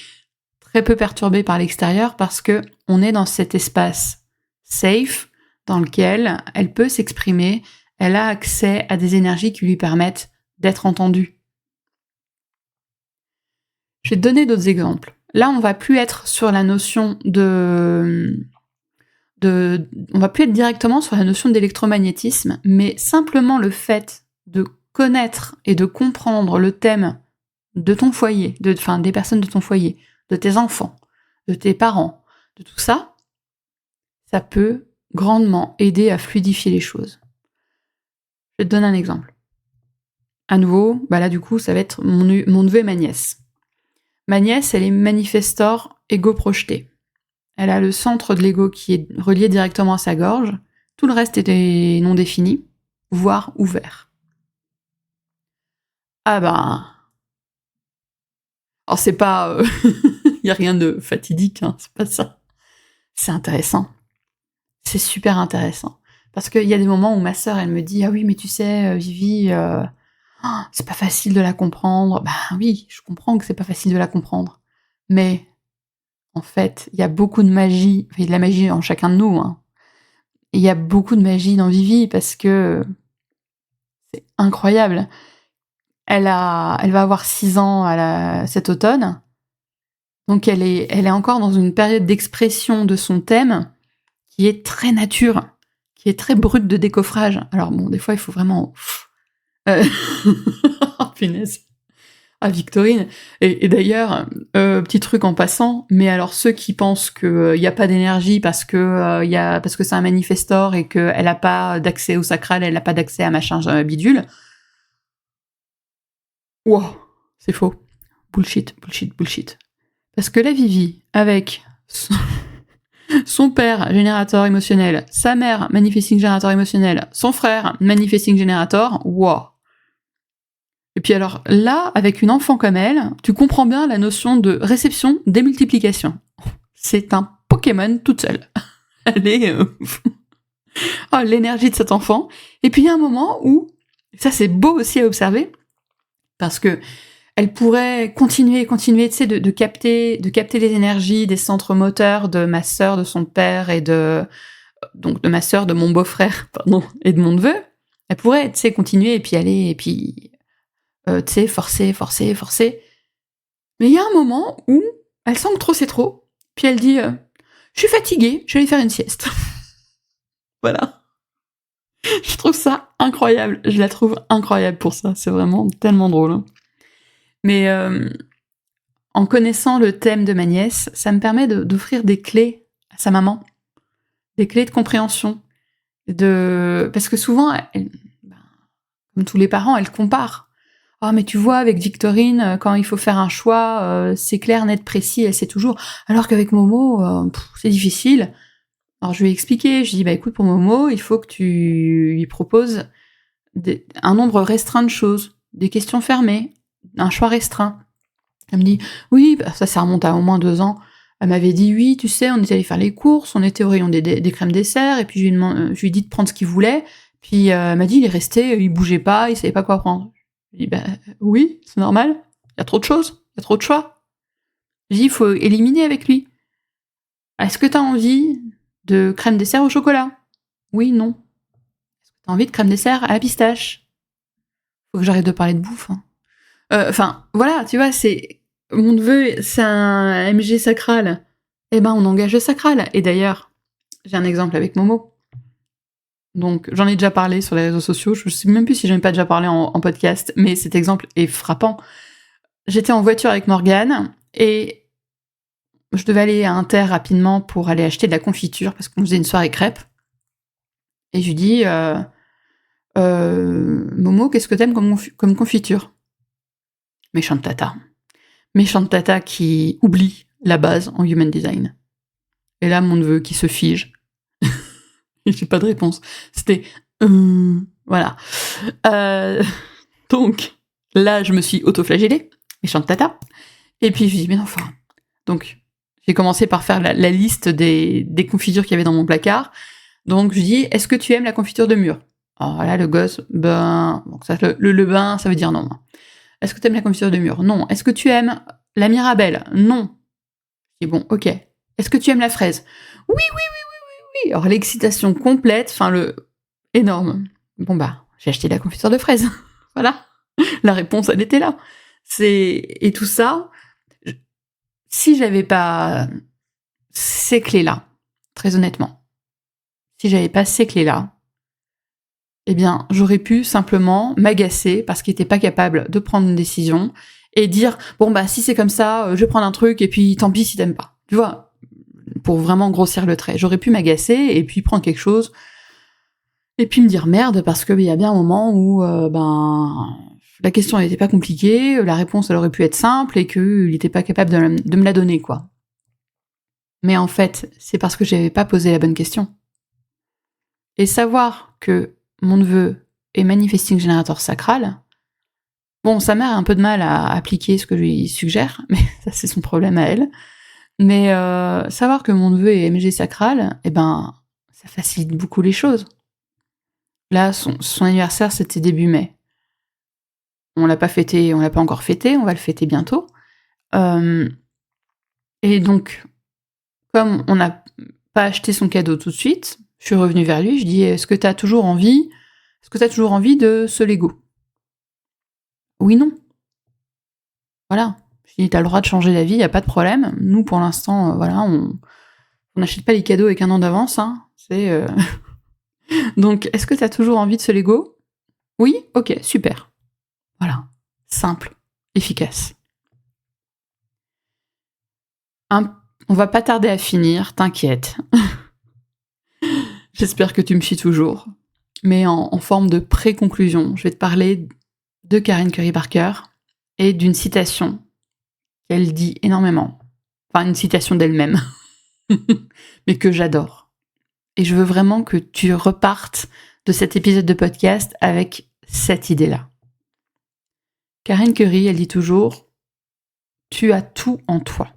très peu perturbé par l'extérieur parce que on est dans cet espace safe, dans lequel elle peut s'exprimer, elle a accès à des énergies qui lui permettent d'être entendue. Je vais te donner d'autres exemples. Là, on va plus être sur la notion on va plus être directement sur la notion d'électromagnétisme, mais simplement le fait de connaître et de comprendre le thème de ton foyer, des personnes de ton foyer, de tes enfants, de tes parents, de tout ça, ça peut grandement aider à fluidifier les choses. Je vais te donner un exemple. À nouveau, là du coup, ça va être mon neveu et ma nièce. Ma nièce, elle est manifestor égo projeté. Elle a le centre de l'ego qui est relié directement à sa gorge. Tout le reste est non défini, voire ouvert. Ah ben... Alors c'est pas... Il n'y a rien de fatidique, hein, c'est pas ça. C'est intéressant. C'est super intéressant. Parce qu'il y a des moments où ma sœur, elle me dit « Ah oui, mais tu sais, Vivi, c'est pas facile de la comprendre. » Ben oui, je comprends que c'est pas facile de la comprendre. Mais, en fait, il y a beaucoup de magie, il y a de la magie en chacun de nous, hein. Il y a beaucoup de magie dans Vivi parce que c'est incroyable. Elle va avoir 6 ans cet automne. Donc elle est encore dans une période d'expression de son thème qui est très nature, qui est très brute de décoffrage. Alors bon, des fois, il faut vraiment... Oh, punaise. Ah, Victorine. Et d'ailleurs, petit truc en passant, mais alors ceux qui pensent qu'il n'y a pas d'énergie parce que c'est un manifestor et qu'elle n'a pas d'accès au sacral, elle n'a pas d'accès à machin bidule, wow, c'est faux. Bullshit, bullshit, bullshit. Parce que la Vivi, avec son père, générateur émotionnel, sa mère, manifesting générateur émotionnel, son frère, manifesting générateur, wow. Et puis alors là, avec une enfant comme elle, tu comprends bien la notion de réception, démultiplication. C'est un Pokémon toute seule. Elle est... oh, l'énergie de cet enfant. Et puis il y a un moment où, ça c'est beau aussi à observer, parce que elle pourrait continuer, tu sais, de capter les énergies des centres moteurs de ma sœur, de son père et de ma sœur, de mon beau-frère, pardon, et de mon neveu. Elle pourrait, tu sais, continuer et puis aller, et puis, tu sais, forcer. Mais il y a un moment où elle sent que trop c'est trop, puis elle dit je suis fatiguée, je vais aller faire une sieste. Voilà. Je trouve ça incroyable. Je la trouve incroyable pour ça. C'est vraiment tellement drôle. Hein. Mais en connaissant le thème de ma nièce, ça me permet d'offrir des clés à sa maman, des clés de compréhension. Parce que souvent, comme tous les parents, elle compare. « Oh, mais tu vois, avec Victorine, quand il faut faire un choix, c'est clair, net, précis, elle sait toujours. Alors qu'avec Momo, c'est difficile. » Alors je lui ai expliqué, je lui ai dit « écoute, pour Momo, il faut que tu lui proposes un nombre restreint de choses, des questions fermées, un choix restreint. » Elle me dit « oui, ça remonte à au moins 2 ans. » Elle m'avait dit « oui, tu sais, on est allé faire les courses, on était au rayon des crèmes dessert, et puis je lui ai dit de prendre ce qu'il voulait, puis elle m'a dit il est resté, il bougeait pas, il savait pas quoi prendre. » Je lui ai dit « oui, c'est normal, il y a trop de choses, il y a trop de choix. » Je lui ai dit « il faut éliminer avec lui. Est-ce que t'as envie de crème dessert au chocolat ? Oui, non. Est-ce que t'as envie de crème dessert à la pistache ? Faut que j'arrête de parler de bouffe. Hein. Enfin, voilà, tu vois, c'est... Mon neveu, c'est un MG sacral. Eh ben, on engage le sacral. Et d'ailleurs, j'ai un exemple avec Momo. Donc, j'en ai déjà parlé sur les réseaux sociaux. Je sais même plus si j'en ai pas déjà parlé en podcast, mais cet exemple est frappant. J'étais en voiture avec Morgane et je devais aller à Inter rapidement pour aller acheter de la confiture parce qu'on faisait une soirée crêpes. Et je lui dis Momo, qu'est-ce que t'aimes comme confiture? Méchante tata. Méchante tata qui oublie la base en human design. Et là, mon neveu qui se fige. Et j'ai pas de réponse. C'était voilà. Donc, là, je me suis auto-flagellée. Méchante tata. Et puis, je lui dis, mais enfin. Donc, j'ai commencé par faire la liste des confitures qu'il y avait dans mon placard. Donc, je lui dis, est-ce que tu aimes la confiture de mûre? Alors là, le gosse, donc ça, le bain, ça veut dire non. Est-ce que tu aimes la confiture de mûre? Non. Est-ce que tu aimes la Mirabelle? Non. Je dis, bon, ok. Est-ce que tu aimes la fraise? Oui, oui, oui, oui, oui, oui. Alors, l'excitation complète, énorme. Bon, j'ai acheté la confiture de fraise. Voilà. La réponse, elle était là. Et tout ça, si j'avais pas ces clés-là, très honnêtement, si j'avais pas ces clés-là, eh bien, j'aurais pu simplement m'agacer parce qu'il était pas capable de prendre une décision et dire bon si c'est comme ça, je vais prendre un truc et puis tant pis si t'aimes pas. Tu vois, pour vraiment grossir le trait. J'aurais pu m'agacer et puis prendre quelque chose et puis me dire merde parce qu'il y a bien un moment où la question n'était pas compliquée, la réponse elle aurait pu être simple et qu'il n'était pas capable de me la donner, quoi. Mais en fait, c'est parce que j'avais pas posé la bonne question. Et savoir que mon neveu est manifesting générateur sacral, bon, sa mère a un peu de mal à appliquer ce que je lui suggère, mais ça c'est son problème à elle. Mais savoir que mon neveu est MG sacral, ça facilite beaucoup les choses. Là, son anniversaire, c'était début mai. On l'a pas encore fêté, on va le fêter bientôt. Et donc, comme on n'a pas acheté son cadeau tout de suite, je suis revenue vers lui, je dis est-ce que t'as toujours envie de ce Lego? Oui, non. Voilà. Je dis t'as le droit de changer d'avis, y a pas de problème. Nous, pour l'instant, on n'achète pas les cadeaux avec un an d'avance, hein. C'est donc, est-ce que t'as toujours envie de ce Lego? Oui, ok, super. Voilà, simple, efficace. On va pas tarder à finir, t'inquiète. J'espère que tu me suis toujours. Mais en forme de pré-conclusion, je vais te parler de Karen Curry Parker et d'une citation qu'elle dit énormément. Enfin, une citation d'elle-même, mais que j'adore. Et je veux vraiment que tu repartes de cet épisode de podcast avec cette idée-là. Karen Curry, elle dit toujours « Tu as tout en toi ».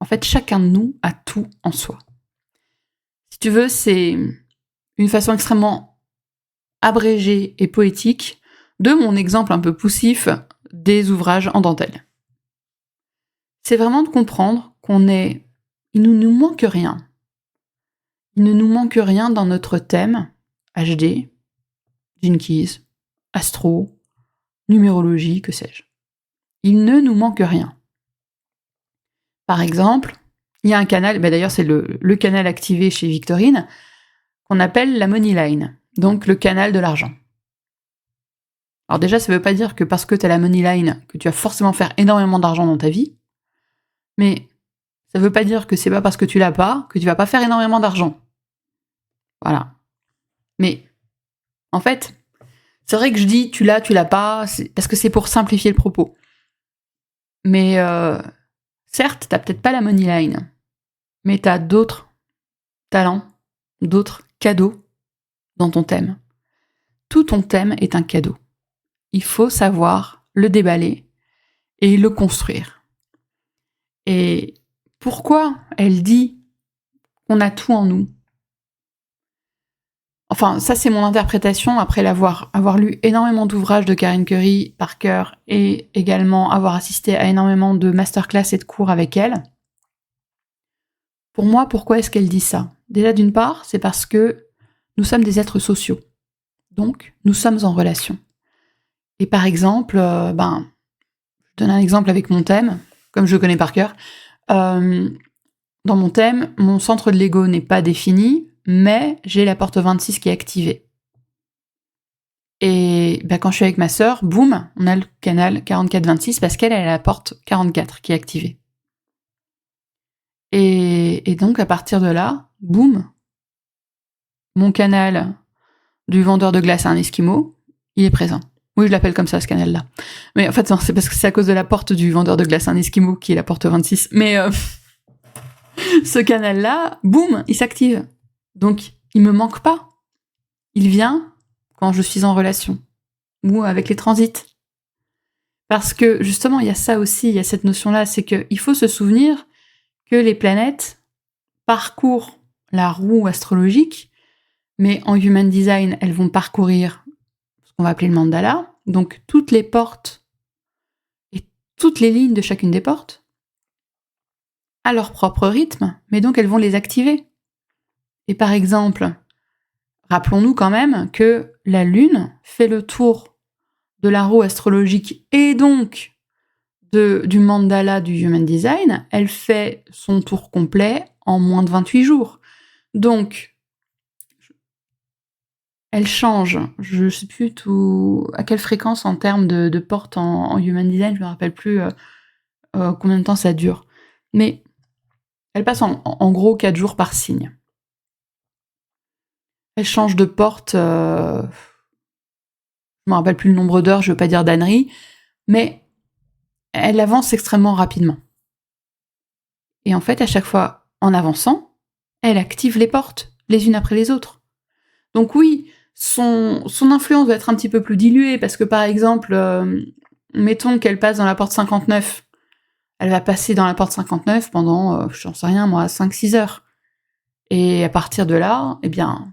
En fait, chacun de nous a tout en soi. Si tu veux, c'est une façon extrêmement abrégée et poétique de mon exemple un peu poussif des ouvrages en dentelle. C'est vraiment de comprendre il ne nous manque rien. Il ne nous manque rien dans notre thème HD, Jinkies, astro, numérologie, que sais-je. Il ne nous manque rien. Par exemple, il y a un canal, d'ailleurs c'est le canal activé chez Victorine, qu'on appelle la money line, donc le canal de l'argent. Alors déjà, ça veut pas dire que parce que tu as la money line, que tu vas forcément faire énormément d'argent dans ta vie, mais ça veut pas dire que c'est pas parce que tu l'as pas, que tu vas pas faire énormément d'argent. Voilà. Mais, en fait, c'est vrai que je dis tu l'as pas, parce que c'est pour simplifier le propos. Mais, certes, t'as peut-être pas la money line, mais t'as d'autres talents, d'autres cadeaux dans ton thème. Tout ton thème est un cadeau. Il faut savoir le déballer et le construire. Et pourquoi elle dit qu'on a tout en nous? Enfin, ça c'est mon interprétation après avoir lu énormément d'ouvrages de Karen Curry Parker et également avoir assisté à énormément de masterclass et de cours avec elle. Pour moi, pourquoi est-ce qu'elle dit ça? Déjà, d'une part, c'est parce que nous sommes des êtres sociaux. Donc, nous sommes en relation. Et par exemple, je donne un exemple avec mon thème, comme je le connais par cœur. Dans mon thème, mon centre de l'ego n'est pas défini, mais j'ai la porte 26 qui est activée. Et quand je suis avec ma sœur, boum, on a le canal 44-26 parce qu'elle a la porte 44 qui est activée. Et donc, à partir de là, boum, mon canal du vendeur de glace à un Esquimau, il est présent. Oui, je l'appelle comme ça, ce canal-là. Mais en fait, non, c'est parce que c'est à cause de la porte du vendeur de glace à un Esquimau qui est la porte 26. Mais ce canal-là, boum, il s'active. Donc, il me manque pas. Il vient quand je suis en relation ou avec les transits. Parce que, justement, il y a ça aussi, il y a cette notion-là, c'est qu'il faut se souvenir que les planètes parcourent la roue astrologique, mais en Human Design, elles vont parcourir ce qu'on va appeler le mandala, donc toutes les portes et toutes les lignes de chacune des portes, à leur propre rythme, mais donc elles vont les activer. Et par exemple, rappelons-nous quand même que la Lune fait le tour de la roue astrologique et donc du mandala du Human Design, elle fait son tour complet en moins de 28 jours. Donc, elle change, je ne sais plus à quelle fréquence en termes de portes en Human Design, je ne me rappelle plus combien de temps ça dure. Mais elle passe en gros 4 jours par signe. Elle change de porte, je ne me rappelle plus le nombre d'heures, je ne veux pas dire d'ânerie, mais elle avance extrêmement rapidement. Et en fait, à chaque fois, en avançant, elle active les portes, les unes après les autres. Donc oui, son influence va être un petit peu plus diluée, parce que par exemple, mettons qu'elle passe dans la porte 59, elle va passer dans la porte 59 pendant, j'en sais rien moi, 5-6 heures. Et à partir de là, eh bien,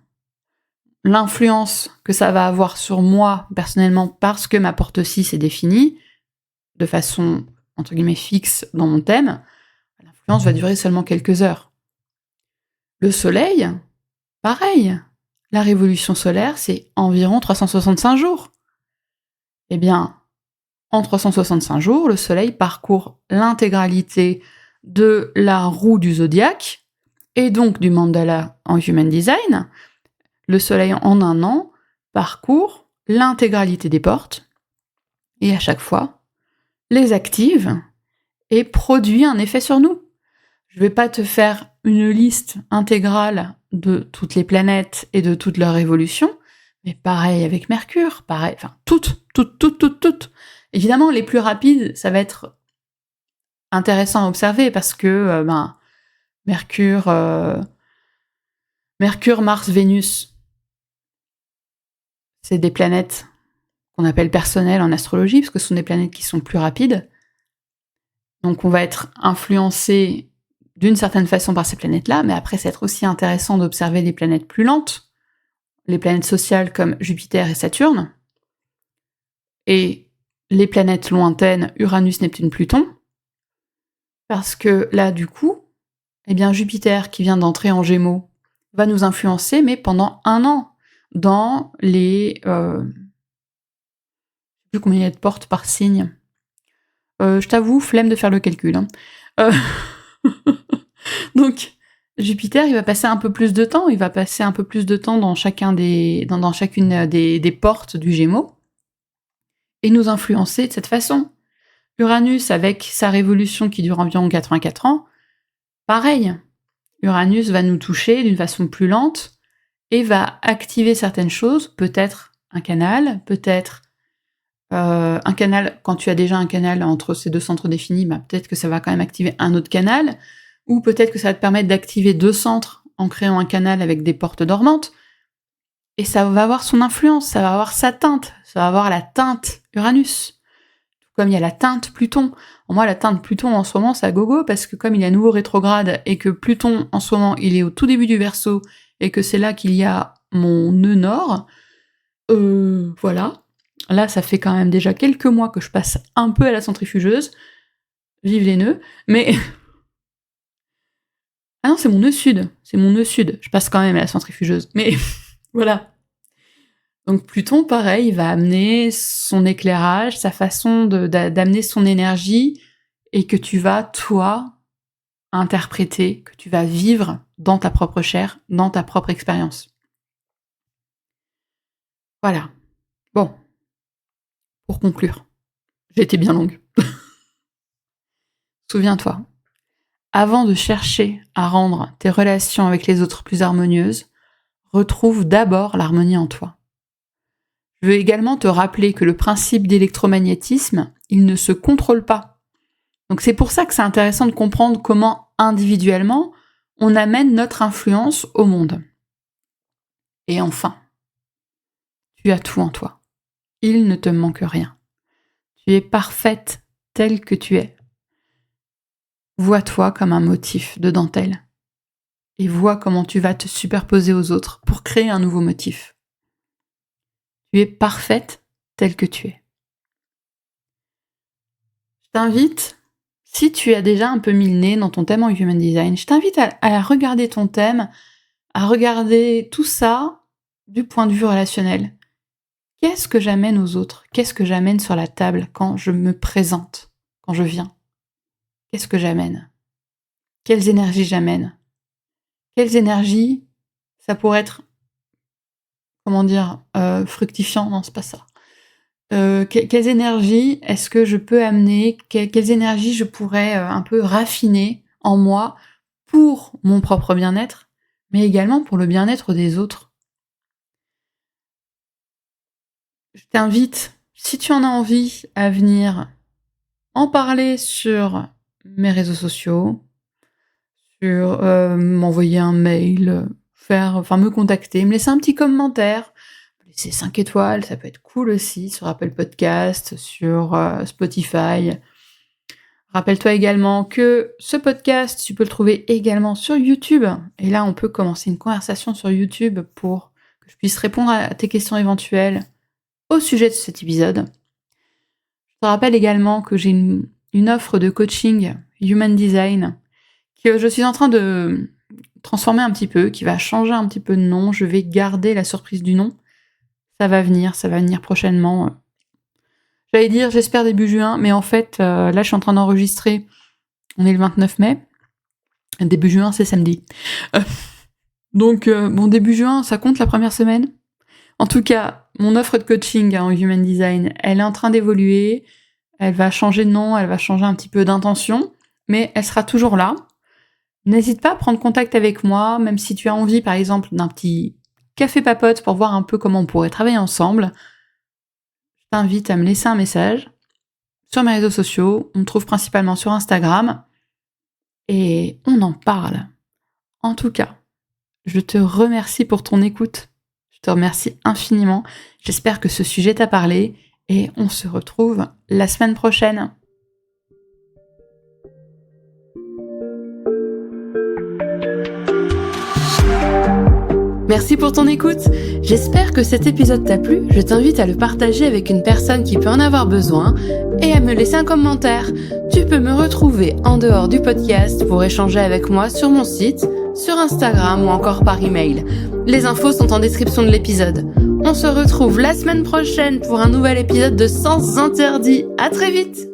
l'influence que ça va avoir sur moi, personnellement, parce que ma porte 6 est définie, de façon, entre guillemets, fixe dans mon thème, l'influence va durer seulement quelques heures. Le soleil, pareil. La révolution solaire, c'est environ 365 jours. Eh bien, en 365 jours, le soleil parcourt l'intégralité de la roue du zodiaque, et donc du mandala en Human Design. Le soleil, en un an, parcourt l'intégralité des portes, et à chaque fois, les active et produit un effet sur nous. Je ne vais pas te faire une liste intégrale de toutes les planètes et de toutes leurs évolutions, mais pareil avec Mercure, pareil, enfin toutes. Évidemment, les plus rapides, ça va être intéressant à observer parce que Mercure, Mars, Vénus, c'est des planètes qu'on appelle personnelles en astrologie, parce que ce sont des planètes qui sont plus rapides. Donc on va être influencé d'une certaine façon par ces planètes-là, mais après, c'est être aussi intéressant d'observer les planètes plus lentes, les planètes sociales comme Jupiter et Saturne, et les planètes lointaines, Uranus, Neptune, Pluton, parce que là, du coup, eh bien, Jupiter, qui vient d'entrer en Gémeaux, va nous influencer, mais pendant 1 an, dans les... je ne sais plus combien il y a de portes par signe. Je t'avoue, flemme de faire le calcul. Donc, Jupiter, il va passer un peu plus de temps. Il va passer un peu plus de temps dans chacune des portes du Gémeaux et nous influencer de cette façon. Uranus, avec sa révolution qui dure environ 84 ans, pareil. Uranus va nous toucher d'une façon plus lente et va activer certaines choses, peut-être un canal, peut-être un canal, quand tu as déjà un canal entre ces 2 centres définis, peut-être que ça va quand même activer un autre canal, ou peut-être que ça va te permettre d'activer 2 centres en créant un canal avec des portes dormantes, et ça va avoir son influence, ça va avoir sa teinte, ça va avoir la teinte Uranus, tout comme il y a la teinte Pluton. Moi, la teinte Pluton en ce moment, c'est à gogo, parce que comme il est à nouveau rétrograde, et que Pluton en ce moment, il est au tout début du Verseau, et que c'est là qu'il y a mon nœud nord, voilà. Là, ça fait quand même déjà quelques mois que je passe un peu à la centrifugeuse. Vive les nœuds. Mais... ah non, c'est mon nœud sud. C'est mon nœud sud. Je passe quand même à la centrifugeuse. Mais voilà. Donc Pluton, pareil, il va amener son éclairage, sa façon d'amener son énergie, et que tu vas, toi, interpréter, que tu vas vivre dans ta propre chair, dans ta propre expérience. Voilà. Bon. Pour conclure. J'ai été bien longue. Souviens-toi, avant de chercher à rendre tes relations avec les autres plus harmonieuses, retrouve d'abord l'harmonie en toi. Je veux également te rappeler que le principe d'électromagnétisme, il ne se contrôle pas. Donc c'est pour ça que c'est intéressant de comprendre comment, individuellement, on amène notre influence au monde. Et enfin, tu as tout en toi. Il ne te manque rien. Tu es parfaite telle que tu es. Vois-toi comme un motif de dentelle et vois comment tu vas te superposer aux autres pour créer un nouveau motif. Tu es parfaite telle que tu es. Je t'invite, si tu as déjà un peu mis le nez dans ton thème en Human Design, je t'invite à regarder ton thème, à regarder tout ça du point de vue relationnel. Qu'est-ce que j'amène aux autres ? Qu'est-ce que j'amène sur la table quand je me présente, quand je viens ? Qu'est-ce que j'amène ? Quelles énergies j'amène ? Quelles énergies, ça pourrait être, fructifiant, non, c'est pas ça. Quelles énergies est-ce que je peux amener ? Quelles énergies je pourrais un peu raffiner en moi pour mon propre bien-être, mais également pour le bien-être des autres. Je t'invite, si tu en as envie, à venir en parler sur mes réseaux sociaux, sur m'envoyer un mail, me contacter, me laisser un petit commentaire, me laisser 5 étoiles, ça peut être cool aussi, sur Apple Podcast, sur Spotify. Rappelle-toi également que ce podcast, tu peux le trouver également sur YouTube. Et là, on peut commencer une conversation sur YouTube pour que je puisse répondre à tes questions éventuelles au sujet de cet épisode. Je te rappelle également que j'ai une offre de coaching Human Design que je suis en train de transformer un petit peu, qui va changer un petit peu de nom. Je vais garder la surprise du nom. Ça va venir prochainement. J'allais dire, j'espère début juin, mais en fait, là, je suis en train d'enregistrer. On est le 29 mai. Début juin, c'est samedi. Donc, début juin, ça compte la première semaine. En tout cas, mon offre de coaching en Human Design, elle est en train d'évoluer. Elle va changer de nom, elle va changer un petit peu d'intention, mais elle sera toujours là. N'hésite pas à prendre contact avec moi, même si tu as envie, par exemple, d'un petit café papote pour voir un peu comment on pourrait travailler ensemble. Je t'invite à me laisser un message sur mes réseaux sociaux. On me trouve principalement sur Instagram. Et on en parle. En tout cas, je te remercie pour ton écoute. Je te remercie infiniment. J'espère que ce sujet t'a parlé. Et on se retrouve la semaine prochaine. Merci pour ton écoute. J'espère que cet épisode t'a plu. Je t'invite à le partager avec une personne qui peut en avoir besoin et à me laisser un commentaire. Tu peux me retrouver en dehors du podcast pour échanger avec moi sur mon site, sur Instagram ou encore par email. Les infos sont en description de l'épisode. On se retrouve la semaine prochaine pour un nouvel épisode de Sens Interdits. À très vite!